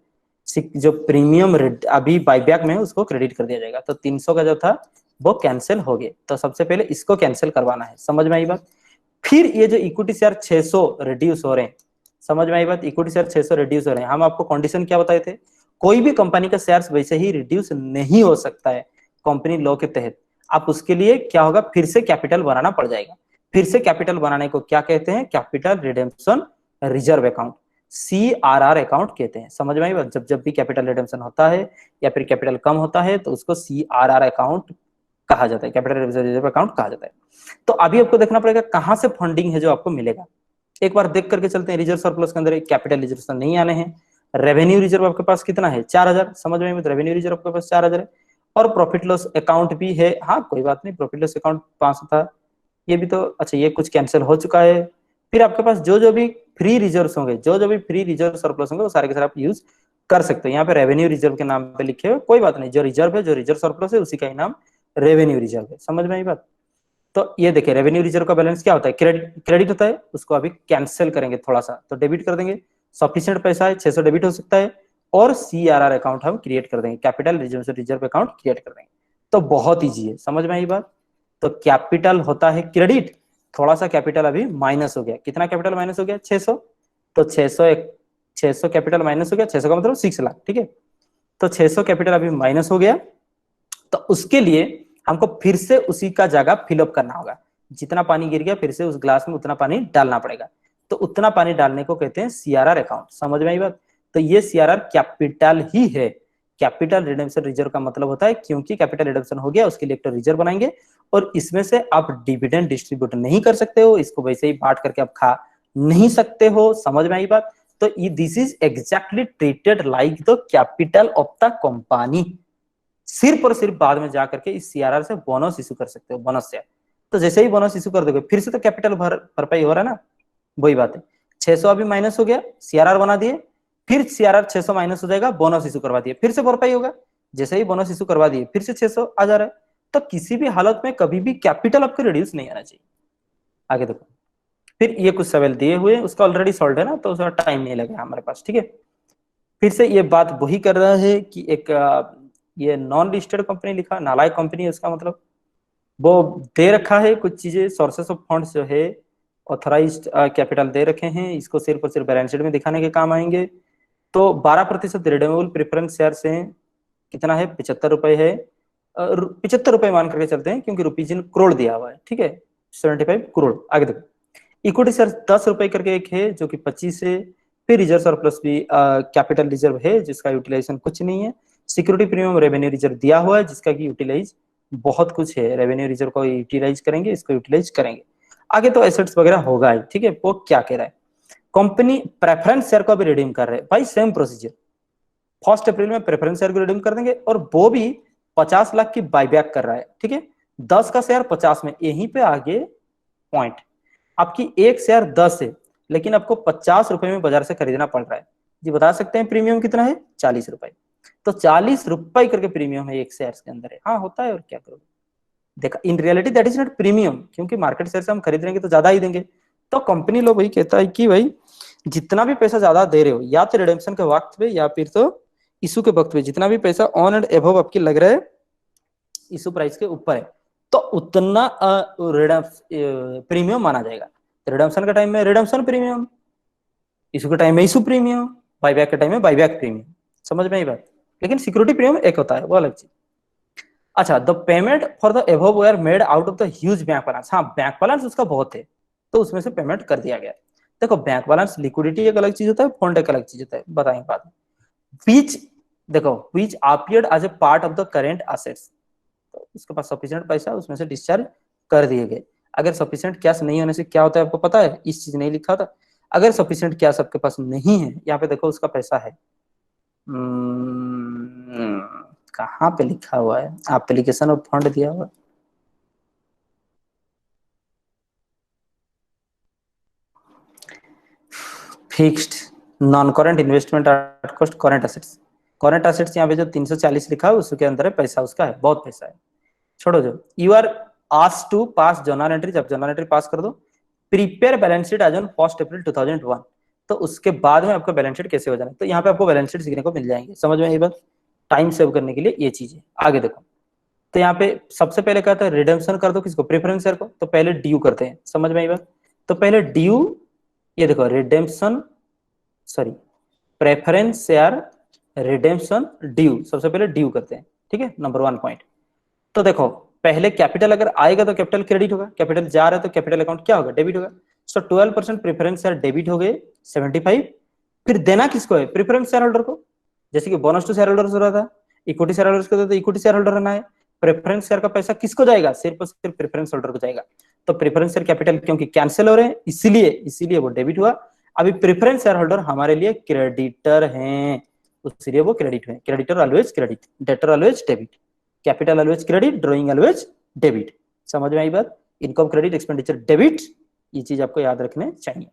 जो प्रीमियम अभी बाईबैक में है उसको क्रेडिट कर दिया जाएगा। तो 300 का जो था वो कैंसिल हो गया, तो सबसे पहले इसको कैंसिल करवाना है। समझ में आई बात? फिर ये जो इक्विटी शेयर 600 रिड्यूस हो रहे हैं, समझ में आई बात? इक्विटी शेयर 600 रिड्यूस हो रहे हैं, हम आपको कंडीशन क्या बताए थे, कोई भी कंपनी का शेयर्स वैसे ही रिड्यूस नहीं हो सकता है कंपनी लॉ के तहत। आप उसके लिए क्या होगा, फिर से कैपिटल बनाना पड़ जाएगा। फिर से कैपिटल बनाने को क्या कहते हैं, capital redemption reserve account, CRR account कहते हैं। समझ में आई बात? जब जब भी कैपिटल रिडेम्पशन होता है या फिर कैपिटल कम होता है तो उसको CRR अकाउंट कहा जाता है, कैपिटल रिजर्व अकाउंट कहा जाता है। तो अभी आपको देखना पड़ेगा कहां से फंडिंग है जो आपको मिलेगा। एक बार देख करके चलते हैं, रिजर्व सरप्लस के अंदर कैपिटल रिजर्व नहीं आने हैं। रेवेन्यू रिजर्व आपके पास कितना है, 4000। समझ में? रेवेन्यू रिजर्व आपके पास 4000 है, और प्रॉफिट लॉस अकाउंट भी है। हाँ कोई बात नहीं, प्रॉफिट लॉस अकाउंट 500 था, ये भी तो अच्छा, ये कुछ कैंसिल हो चुका है। फिर आपके पास जो जो भी फ्री रिजर्व होंगे, जो जो भी फ्री रिजर्व सरप्लस होंगे वो सारे के सारे आप यूज कर सकते हो। यहाँ पे रेवेन्यू रिजर्व के नाम पे लिखे हुए, कोई बात नहीं, जो रिजर्व है, जो रिजर्व सरप्लस है उसी का ही नाम रेवेन्यू रिजर्व है। समझ में आई बात? तो ये देखिए रेवेन्यू रिजर्व का बैलेंस क्या होता है, क्रेडिट होता है, उसको अभी कैंसिल करेंगे थोड़ा सा तो डेबिट कर देंगे। सफिशिएंट पैसा है 600 डेबिट हो सकता है, और CRR अकाउंट हम क्रिएट कर देंगे, कैपिटल रिजर्व अकाउंट क्रिएट कर देंगे। तो बहुत ईजी है, समझ में आई बात? तो कैपिटल होता है क्रेडिट, थोड़ा सा कैपिटल अभी माइनस हो गया, कितना कैपिटल माइनस हो गया, 600। तो 600 कैपिटल माइनस हो गया, 600 का मतलब 6 लाख, ठीक है। तो 600 कैपिटल अभी माइनस हो गया, तो उसके लिए हमको फिर से उसी का जगह फिलअप करना होगा, जितना पानी गिर गया फिर से उस ग्लास में उतना पानी डालना पड़ेगा। तो उतना पानी डालने को कहते हैं CRR अकाउंट। समझ में आई बात? तो ये CRR कैपिटल ही है। कैपिटल रिडेम्पशन रिजर्व का मतलब होता है क्योंकि कैपिटल रिडेम्पशन हो गया उसके लिए एक रिजर्व बनाएंगे, और इसमें से आप डिविडेंड डिस्ट्रीब्यूट नहीं कर सकते हो, इसको वैसे ही बांट करके आप खा नहीं सकते हो। समझ में आई बात? तो this is exactly treated like the capital of the company. सिर्फ और सिर्फ बाद में जाकर के इस CRR से बोनस इशू कर सकते हो, बोनस शेयर। तो जैसे ही बोनस इशू कर दोगे फिर से तो कैपिटल भरपाई हो रहा है ना, वही बात है। 600 अभी माइनस हो गया, CRR बना दिए, फिर CRR 600 माइनस हो जाएगा, बोनस इशू करवा दिए, फिर से भरपाई होगा। जैसे ही बोनस इशू करवा दिए फिर से 600 आ जा रहा है। तो किसी भी हालत में कभी भी कैपिटल आपको रिड्यूस नहीं आना चाहिए। आगे देखो, फिर ये कुछ सवाल दिए हुए, उसका ऑलरेडी सॉल्व है ना, तो उसका टाइम नहीं लगेगा हमारे पास, ठीक है। फिर से ये बात वही कर रहा है कि एक ये नॉन लिस्टेड कंपनी लिखा, नालायक कंपनी है, उसका मतलब वो दे रखा है कुछ चीजें, सोर्सेस ऑफ फंड्स जो है ऑथराइज्ड कैपिटल दे रखे हैं, इसको सिर्फ और सिर्फ बैलेंस शीट में दिखाने के काम आएंगे। तो 12% रिडेमेबल प्रेफरेंस शेयर से कितना है, 75 रुपए है, 75 रुपए मान करके चलते हैं क्योंकि रुपीज इन करोड़ दिया हुआ है, ठीक है, 75 करोड़। आगे देखो, इक्विटी शेयर 10 रुपए करके एक है जो कि 25 है। फिर रिजर्व सरप्लस भी कैपिटल रिजर्व है जिसका यूटिलाइजेशन कुछ नहीं है। सिक्योरिटी प्रीमियम रेवेन्यू रिजर्व दिया हुआ है जिसका कि यूटिलाइज बहुत कुछ है। रेवेन्यू रिजर्व को यूटिलाइज करेंगे, इसको यूटिलाइज करेंगे। आगे तो एसेट्स वगैरह होगा ही, ठीक है। वो क्या कह रहा है, कंपनी प्रेफरेंस शेयर को भी रिडीम कर रहे हैं भाई, सेम प्रोसीजर। 1 अप्रैल में प्रेफरेंस शेयर को रिडीम कर देंगे और वो भी 50 लाख की बाईबैक कर रहा है, ठीक है। 10 का शेयर 50 में, यहीं पे आगे पॉइंट। आपकी एक शेयर 10 है लेकिन आपको 50 रुपए में बाजार से खरीदना पड़ रहा है। जी बता सकते हैं प्रीमियम कितना है, 40 रुपए। तो 40 रुपए करके प्रीमियम है एक शेयर के अंदर है। हाँ होता है, और क्या करोगे। देखा, in reality that is not premium, क्योंकि मार्केट शेयर से हम खरीद लेंगे तो ज्यादा ही देंगे। तो कंपनी लोग वही कहता है कि भाई जितना भी पैसा ज्यादा दे रहे हो, या तो रिडेम्पशन के वक्त पे या फिर तो इशू के वक्त पे, जितना भी पैसा ऑन एंड एबव आपकी लग रहा है इशू प्राइस के ऊपर है, तो उतना प्रीमियम माना जाएगा। रिडेम्पशन के टाइम में रिडेम्पशन प्रीमियम, इशू के टाइम में इशू प्रीमियम, बाईबैक के टाइम में बाईबैक प्रीमियम। समझ में आई बात। लेकिन सिक्योरिटी प्रीमियम एक होता है, वो अलग चीज। अच्छा, the payment for the above were made out of the huge bank balance. हाँ, बैंक बैलेंस उसका बहुत है तो उसमें से पेमेंट कर दिया गया। देखो, बैंक बैलेंस लिक्विडिटी एक अलग चीज होता है, फंड एक अलग चीज होता है, बताएंगे बाद में। व्हिच, देखो, which appeared as a part of the current assets, तो उसके पास सफिशिएंट पैसा उसमें से डिस्चार्ज कर दिए गए। अगर सफिशिएंट कैश नहीं होने से क्या होता है आपको पता है, इस चीज नहीं लिखा था। अगर सफिशिएंट कैश आपके पास नहीं है, यहाँ पे देखो उसका पैसा है, कहाँ पे लिखा हुआ है, एप्लीकेशन ऑफ फंड दिया हुआ है। Fixed non current investment at cost current assets. Current assets यहाँ पे जो 340 लिखा है उसके अंदर है, पैसा उसका है, बहुत पैसा है। छोड़ो, जो you are asked to pass journal entry, जब जर्नल एंट्री पास कर दो, prepare balance sheet as on 1 April 2001। तो उसके बाद में आपका बैलेंस शीट कैसे हो जाना है, तो यहाँ पे आपको बैलेंस शीट सीखने को मिल जाएंगे। समझ में ये बात, टाइम सेव करने के लिए ये चीज है। आगे देखो, तो यहाँ पे सबसे पहले कहता है रिडेम्पशन कर दो किसको, प्रेफरेंस शेयर को। तो पहले ड्यू करते हैं, समझ में आई बात। तो पहले ड्यू, ये देखो redemption, sorry, preference share redemption due, सबसे पहले ड्यू करते हैं, ठीक है, नंबर 1 पॉइंट। तो देखो, पहले कैपिटल अगर आएगा तो कैपिटल क्रेडिट होगा, कैपिटल जा रहा है तो कैपिटल अकाउंट क्या होगा, डेबिट होगा। सो 12% प्रेफरेंस शेयर डेबिट हो गए, 75। फिर देना किसको है, प्रेफरेंस शेयर होल्डर को। जैसे कि बोनस टू शेयर होल्डर हो रहा था, इक्विटी शेयर होल्डर को तो इक्विटी शेयर होल्डर रहना है। प्रेफरेंस शेयर का पैसा किसको जाएगा, सिर्फ और सिर्फ प्रेफरेंस होल्डर को जाएगा। तो प्रेफरेंस शेयर कैपिटल क्योंकि कैंसिल हो रहे हैं इसीलिए इसीलिए वो डेबिट हुआ। अभी प्रेफरेंस शेयर होल्डर हमारे लिए क्रेडिटर हैं, इसलिए वो क्रेडिट है। Creditor always credit, debtor always debit, capital always credit, drawing always debit. समझ में आई बात। इनकम क्रेडिट, एक्सपेंडिचर डेबिट, ये चीज आपको याद रखने चाहिए।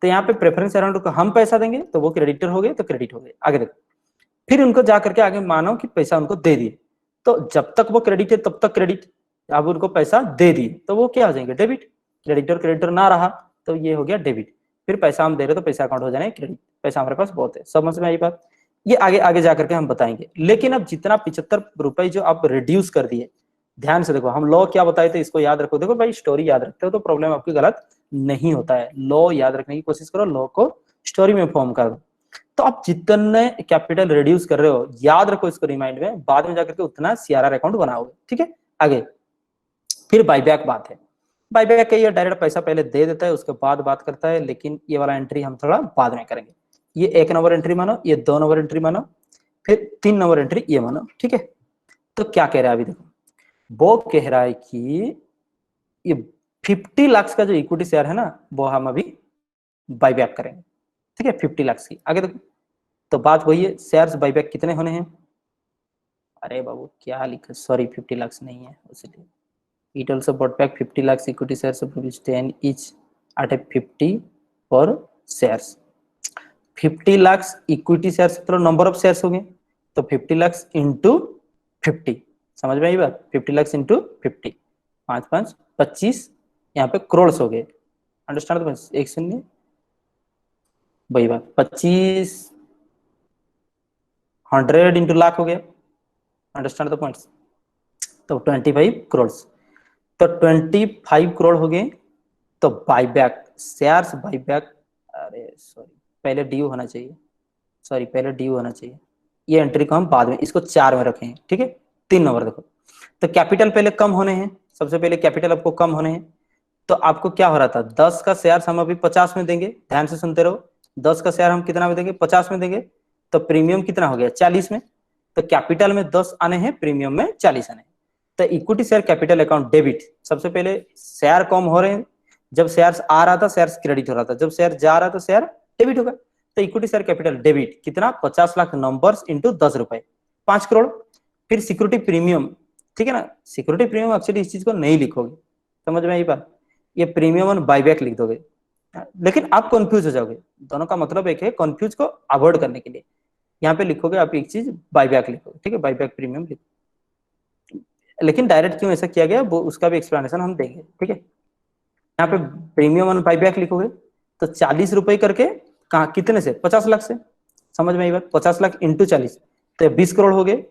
तो यहाँ पे प्रेफरेंस शेयर होल्डर को हम पैसा देंगे तो वो क्रेडिटर हो गए, तो क्रेडिट हो गए। आगे देखो, फिर उनको जाकर के आगे मानो कि पैसा उनको दे दिए, तो जब तक वो क्रेडिट है तब तक क्रेडिट। अब उनको पैसा दे दिए तो वो क्या हो जाएंगे, डेबिट। क्रेडिटर क्रेडिटर ना रहा तो ये हो गया डेबिट। फिर पैसा हम दे रहे तो पैसा अकाउंट हो जाए क्रेडिट, पैसा हमारे पास बहुत है। समझ में आई बात। ये आगे आगे जाकर के हम बताएंगे। लेकिन अब जितना 75 रुपए जो आप रिड्यूस कर दिए, ध्यान से देखो, हम लॉ क्या बताए थे इसको याद रखो। देखो भाई, स्टोरी याद रखते हो तो प्रॉब्लम आपकी गलत नहीं होता है। लॉ याद रखने की कोशिश करो, लॉ को स्टोरी में फॉर्म कर दो। तो आप जितने कैपिटल रिड्यूस कर रहे हो, याद रखो इसको रिमाइंड में, बाद में जाकर के उतना सीआरआर अकाउंट बनाओगे, ठीक है। आगे फिर बाईबैक बात है। बाईबैक का ये डायरेक्ट पैसा पहले दे देता है उसके बाद बात करता है, लेकिन ये वाला एंट्री हम थोड़ा बाद में करेंगे। ये 1 नंबर एंट्री मानो, ये 2 नंबर एंट्री मानो, फिर 3 नंबर एंट्री ये मानो, ठीक है। तो क्या कह रहा है अभी देखो, वो कह रहा है कि ये 50 लाख का जो इक्विटी शेयर है ना, वो हम अभी बाईबैक करेंगे, ठीक है, 50 लाख की। आगे देखो, तो बात वही है, शेयर्स बाईबैक कितने होने हैं। अरे बाबू क्या लिखा, सॉरी 50 लाख नहीं है, इसलिए it also bought back 50 lakhs equity shares of rupees 10 each at a 50 for shares। 50 lakhs equity shares मतलब नंबर ऑफ शेयर्स हो गए, तो 50 lakhs इंटू 50। समझ में आई बात, 50 lakhs इंटू 50, 5 5 25, यहाँ पे करोड़ हो गए। अंडरस्टैंड, तो बस एक सुनिए वही बात, 25 100 इंटू लाख हो गया। Understand the points. तो 25 करोड़, तो 25 करोड़ हो गए। तो बाईबैक शेयर्स बाईबैक, अरे सॉरी पहले ड्यू होना चाहिए, सॉरी पहले ड्यू होना चाहिए। ये एंट्री को हम बाद में, इसको 4 में रखें, ठीक है। 3 नंबर देखो, तो कैपिटल पहले कम होने हैं, सबसे पहले कैपिटल आपको कम होने हैं। तो आपको क्या हो रहा था, 10 का शेयर हम अभी 50 में देंगे, ध्यान से सुनते रहो, 10 का शेयर हम कितना में देंगे, 50 में देंगे, तो प्रीमियम कितना हो गया, 40 में। तो कैपिटल में 10 आने हैं, प्रीमियम में 40 आने हैं। तो equity share capital account debit, सबसे पहले शेयर कम हो रहे हैं, जब शेयर आ रहा था शेयर क्रेडिट हो रहा था, जब शेयर जा रहा था शेयर डेबिट होगा। तो इक्विटी शेयर कैपिटल डेबिट कितना, 50 लाख नंबर्स इंटू 10 रुपए, 5 करोड़। फिर सिक्योरिटी प्रीमियम, ठीक है ना, सिक्योरिटी प्रीमियम एक्चुअली इस चीज को नहीं लिखोगे, समझ में आई बात, ये प्रीमियम और बाईबैक लिख दोगे, लेकिन आप कंफ्यूज हो जाओगे, दोनों का मतलब एक है, कंफ्यूज को अवॉइड करने के लिए यहाँ पे लिखोगे आप एक चीज बाईबैक लिखोगे, ठीक है, बाईबैक प्रीमियम लिखो। लेकिन डायरेक्ट क्यों ऐसा किया गया वो उसका भी एक्सप्लेनेशन हम देंगे, ठीक है। यहाँ पे प्रीमियम और बाईबैक लिखोगे तो 40 रुपए करके, कहा कितने से, 50 लाख से, समझ में आई बात, 50 लाख इंटू 40 तो 20 करोड़ हो गए।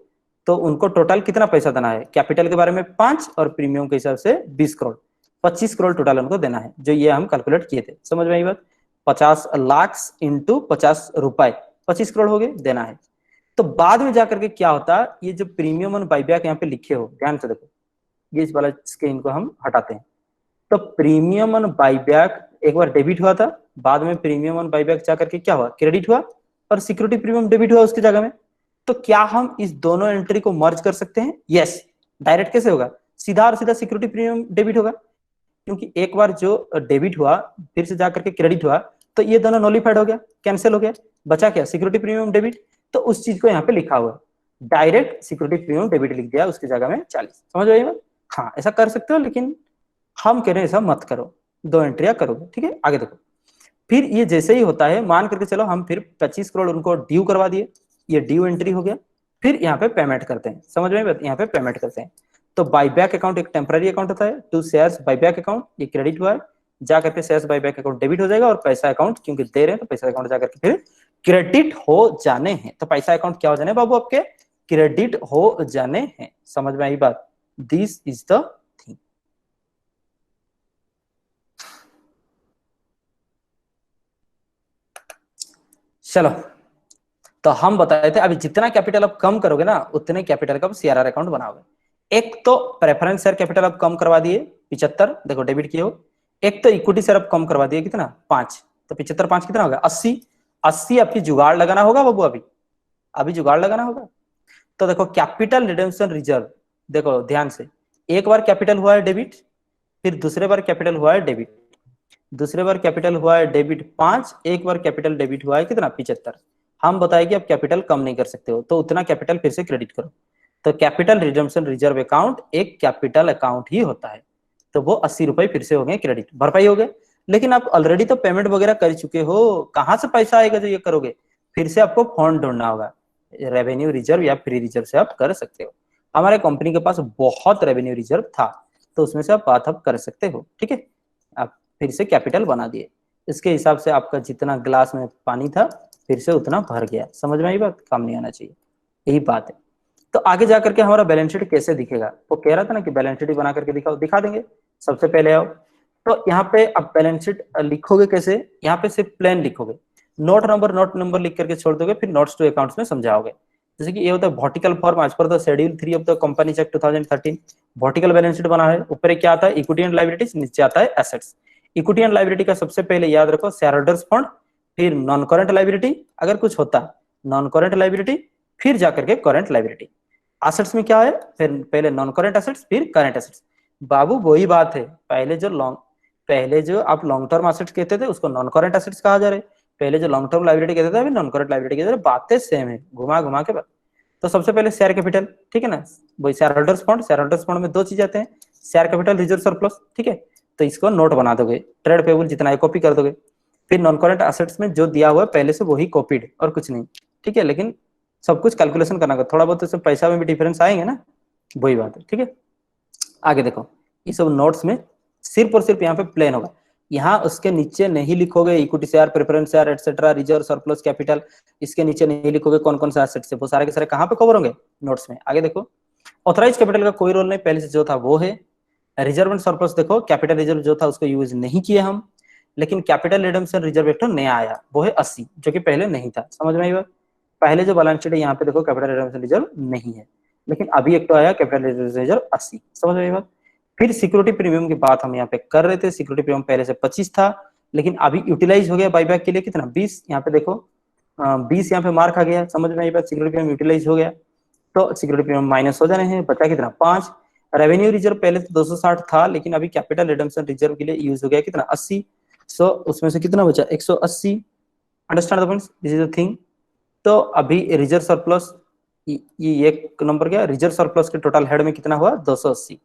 तो उनको टोटल कितना पैसा देना है, कैपिटल के बारे में 5 और प्रीमियम के हिसाब से 20 करोड़, 25 करोड़ टोटल उनको देना है, जो ये हम कैलकुलेट किए थे, समझ में आई बात। 50 लाख इंटू 50 रुपए, 25 करोड़ हो गए, देना है। तो बाद में जाकर के क्या होता है, ये जो प्रीमियम और बाईबैक यहाँ पे लिखे हो, ध्यान से देखो, ये इस वाला स्क्रीन को हम हटाते हैं। तो प्रीमियम और बाईबैक एक बार डेबिट हुआ था, बाद में प्रीमियम और बाईबैक जाकर के क्या हुआ, क्रेडिट हुआ, और सिक्योरिटी प्रीमियम डेबिट हुआ उसकी जगह में। तो क्या हम इस दोनों एंट्री को मर्ज कर सकते हैं, यस। डायरेक्ट कैसे होगा, सीधा और सीधा सिक्योरिटी प्रीमियम डेबिट होगा, क्योंकि एक बार जो डेबिट हुआ फिर से जाकर के क्रेडिट हुआ, तो ये दोनों नॉलिफाइड हो गया, कैंसिल हो गया, बचा क्या, सिक्योरिटी प्रीमियम डेबिट। तो उस चीज को यहाँ पे लिखा हुआ, डायरेक्ट सिक्योरिटी प्रीमियम डेबिट लिख दिया उसकी जगह में 40, समझ आइए। हाँ ऐसा कर सकते हो, लेकिन हम कह रहे हैं ऐसा मत करो, दो एंट्रिया करोगे, ठीक है। आगे देखो, फिर ये जैसे ही होता है, मान करके चलो हम फिर 25 करोड़ उनको ड्यू करवा दिए, ये ड्यू एंट्री हो गया। फिर यहाँ पे पेमेंट करते हैं, समझ में, यहाँ पे पेमेंट करते हैं। तो बाईबैक अकाउंट एक टेम्पररी अकाउंट होता है, टू शेयर्स बाईबैक अकाउंट, ये क्रेडिट हुआ है, जाकर के शेयर्स बाईबैक अकाउंट डेबिट हो जाएगा, और पैसा अकाउंट क्योंकि दे रहे हैं तो पैसा अकाउंट जाकर के फिर क्रेडिट हो जाने हैं। तो पैसा अकाउंट क्या हो जाने बाबू, आपके क्रेडिट हो जाने हैं, समझ में आई बात। This is the thing. चलो, तो हम बताए थे अभी जितना कैपिटल आप कम करोगे ना, उतने कैपिटल का सीआरआर अकाउंट बनाओगे। एक तो प्रेफरेंस शेयर कैपिटल आप कम करवा दिए 75, देखो डेबिट किए हो। एक तो इक्विटी शेयर आप कम करवा दिए कितना, 5, तो 75 5 कितना होगा, 80। 80 आपकी जुगाड़ लगाना होगा बाबू, अभी अभी जुगाड़ लगाना होगा। तो देखो कैपिटल रिडेम्पशन रिजर्व, देखो ध्यान से, एक बार कैपिटल हुआ है डेबिट, फिर दूसरे बार कैपिटल हुआ है डेबिट, दूसरे बार कैपिटल हुआ है डेबिट 5, एक बार कैपिटल डेबिट हुआ है कितना, 75। हम बताए कि आप कैपिटल कम नहीं कर सकते हो, तो उतना कैपिटल फिर से क्रेडिट करो। तो कैपिटल रिडम्पशन रिजर्व अकाउंट एक कैपिटल अकाउंट ही होता है, तो वो 80 रुपए फिर से हो गए क्रेडिट, भरपाई हो गए। लेकिन आप ऑलरेडी तो पेमेंट वगैरह कर चुके हो, कहां से पैसा आएगा जो ये करोगे, फिर से आपको फंड ढूंढना होगा, रेवेन्यू रिजर्व या फ्री रिजर्व से आप कर सकते हो। हमारे कंपनी के पास बहुत रेवेन्यू रिजर्व था, तो उसमें से आप बात आप कर सकते हो, ठीक है। आप फिर से कैपिटल बना दिए, इसके हिसाब से आपका जितना ग्लास में पानी था फिर से उतना भर गया, समझ में आई बात, काम नहीं आना चाहिए, यही बात है। तो आगे जाकर के हमारा बैलेंस शीट कैसे दिखेगा, वो कह रहा था ना कि बैलेंस शीट बना करके दिखाओ, दिखा देंगे। सबसे पहले आओ, तो यहाँ पे आप बैलेंस शीट लिखोगे कैसे, यहाँ पे सिर्फ प्लेन लिखोगे, नोट नंबर लिख करके छोड़ दोगे, फिर नोट्स टू अकाउंट्स में समझाओगे। जैसे कि ये होता है vertical form as per the schedule 3 of the companies act 2013, vertical balance sheet बना है, ऊपर क्या आता है, इक्विटी एंड लायबिलिटीज, नीचे आता है एसेट्स। इक्विटी एंड लायबिलिटी का सबसे पहले याद रखो शेयर होल्डर्स फंड, फिर नॉन करेंट लायबिलिटी अगर कुछ होता, नॉन करेंट लायबिलिटी, फिर जाकर के करेंट लायबिलिटी। एसेट्स में क्या है, फिर पहले नॉन करेंट एसेट्स फिर करेंट एसेट्स। बाबू वही बात है, पहले जो आप लॉन्ग टर्म एसेट्स कहते थे उसको नॉन करेंट एसेट्स कहा जा रहा है, पहले जो लॉन्ग टर्म लायबिलिटी कहते थे अभी नॉन करेंट लायबिलिटी कहते थे, बातें सेम है, घुमा घुमा के बात। तो सबसे पहले शेयर कैपिटल, ठीक है ना, वही share holders fund, share holders fund में दो चीज आते हैं, शेयर कैपिटल रिजर्व सरप्लस, ठीक है। तो इसको नोट बना दोगे, ट्रेड पेबल जितना है कॉपी कर दोगे। फिर नॉन करेंट एसेट्स में जो दिया हुआ है पहले से वही कॉपीड और कुछ नहीं, ठीक है। लेकिन सब कुछ कैलकुलेशन करना, थोड़ा बहुत तो पैसा में भी डिफरेंस आएंगे ना, वही बात है, ठीक है। आगे देखो, ये सब नोट्स में सिर्फ और सिर्फ यहाँ पे प्लेन होगा, यहाँ उसके नीचे नहीं लिखोगे equity share, preference share etcetera, reserve surplus capital, इसके नीचे नहीं लिखोगे कौन कौन सा एसेट्स है, वो सारे के सारे कहाँ पे कवर होंगे, नोट्स में। आगे देखो, ऑथराइज कैपिटल का कोई रोल नहीं, पहले से जो था वो है। रिजर्व एंड सरप्लस देखो, कैपिटल रिजर्व जो था उसको यूज नहीं किए हम, लेकिन कैपिटल रिडम्पशन रिजर्व एक तो नया आया, वो है 80, जो कि पहले नहीं था, समझ में आई बात। पहले जो बैलेंस शीट है यहाँ पे देखो कैपिटल रिडम्पशन रिजर्व नहीं है, लेकिन अभी एक तो आया कैपिटल रिजर्व 80, समझ में आई बात। फिर सिक्योरिटी प्रीमियम की बात हम यहाँ पे कर रहे थे। सिक्योरिटी प्रीमियम पहले से 25 था, लेकिन अभी यूटिलाइज हो गया बाईबैक के लिए कितना, 20। यहाँ पे देखो 20 यहाँ पे मार्क आ गया, समझ में आई बात, सिक्योरिटी प्रीमियम यूटिलाइज हो गया, तो सिक्योरिटी प्रीमियम माइनस हो जाने हैं, बचा कितना 5। रेवेन्यू रिजर्व पहले तो 260 था, लेकिन अभी कैपिटल रिडम्पशन रिजर्व के लिए यूज हो गया कितना 80, सो उसमें से कितना बचा 180। Understand the points, this is the thing. तो अभी रिजर्व सरप्लस, ये एक नंबर गया, रिजर्व सरप्लस के टोटल हेड में कितना हुआ 280,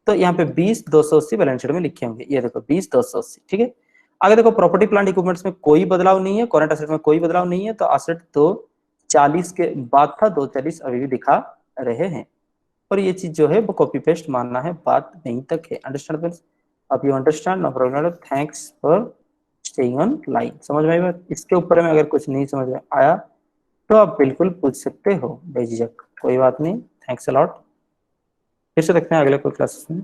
तो यहाँ पे 20 280 बैलेंस शीट में लिखे होंगे, ये देखो 20 280, ठीक है। आगे देखो प्रॉपर्टी प्लांट इक्विपमेंट्स में कोई बदलाव नहीं है, करंट एसेट में कोई बदलाव नहीं है, तो एसेट तो 40 के बाद था, 240 अभी भी दिखा रहे हैं, और ये चीज जो है वो कॉपी पेस्ट मानना है, बात नहीं तक है। अंडरस्टैंड फ्रेंड्स, अब you understand, no problem, thanks for staying on line. समझ में आई बात? इसके ऊपर में अगर कुछ नहीं समझ में आया तो आप बिल्कुल पूछ सकते हो बेझिझक, कोई बात नहीं। थैंक्स अ लॉट, फिर से देखते हैं अगले कोई क्लासेस में।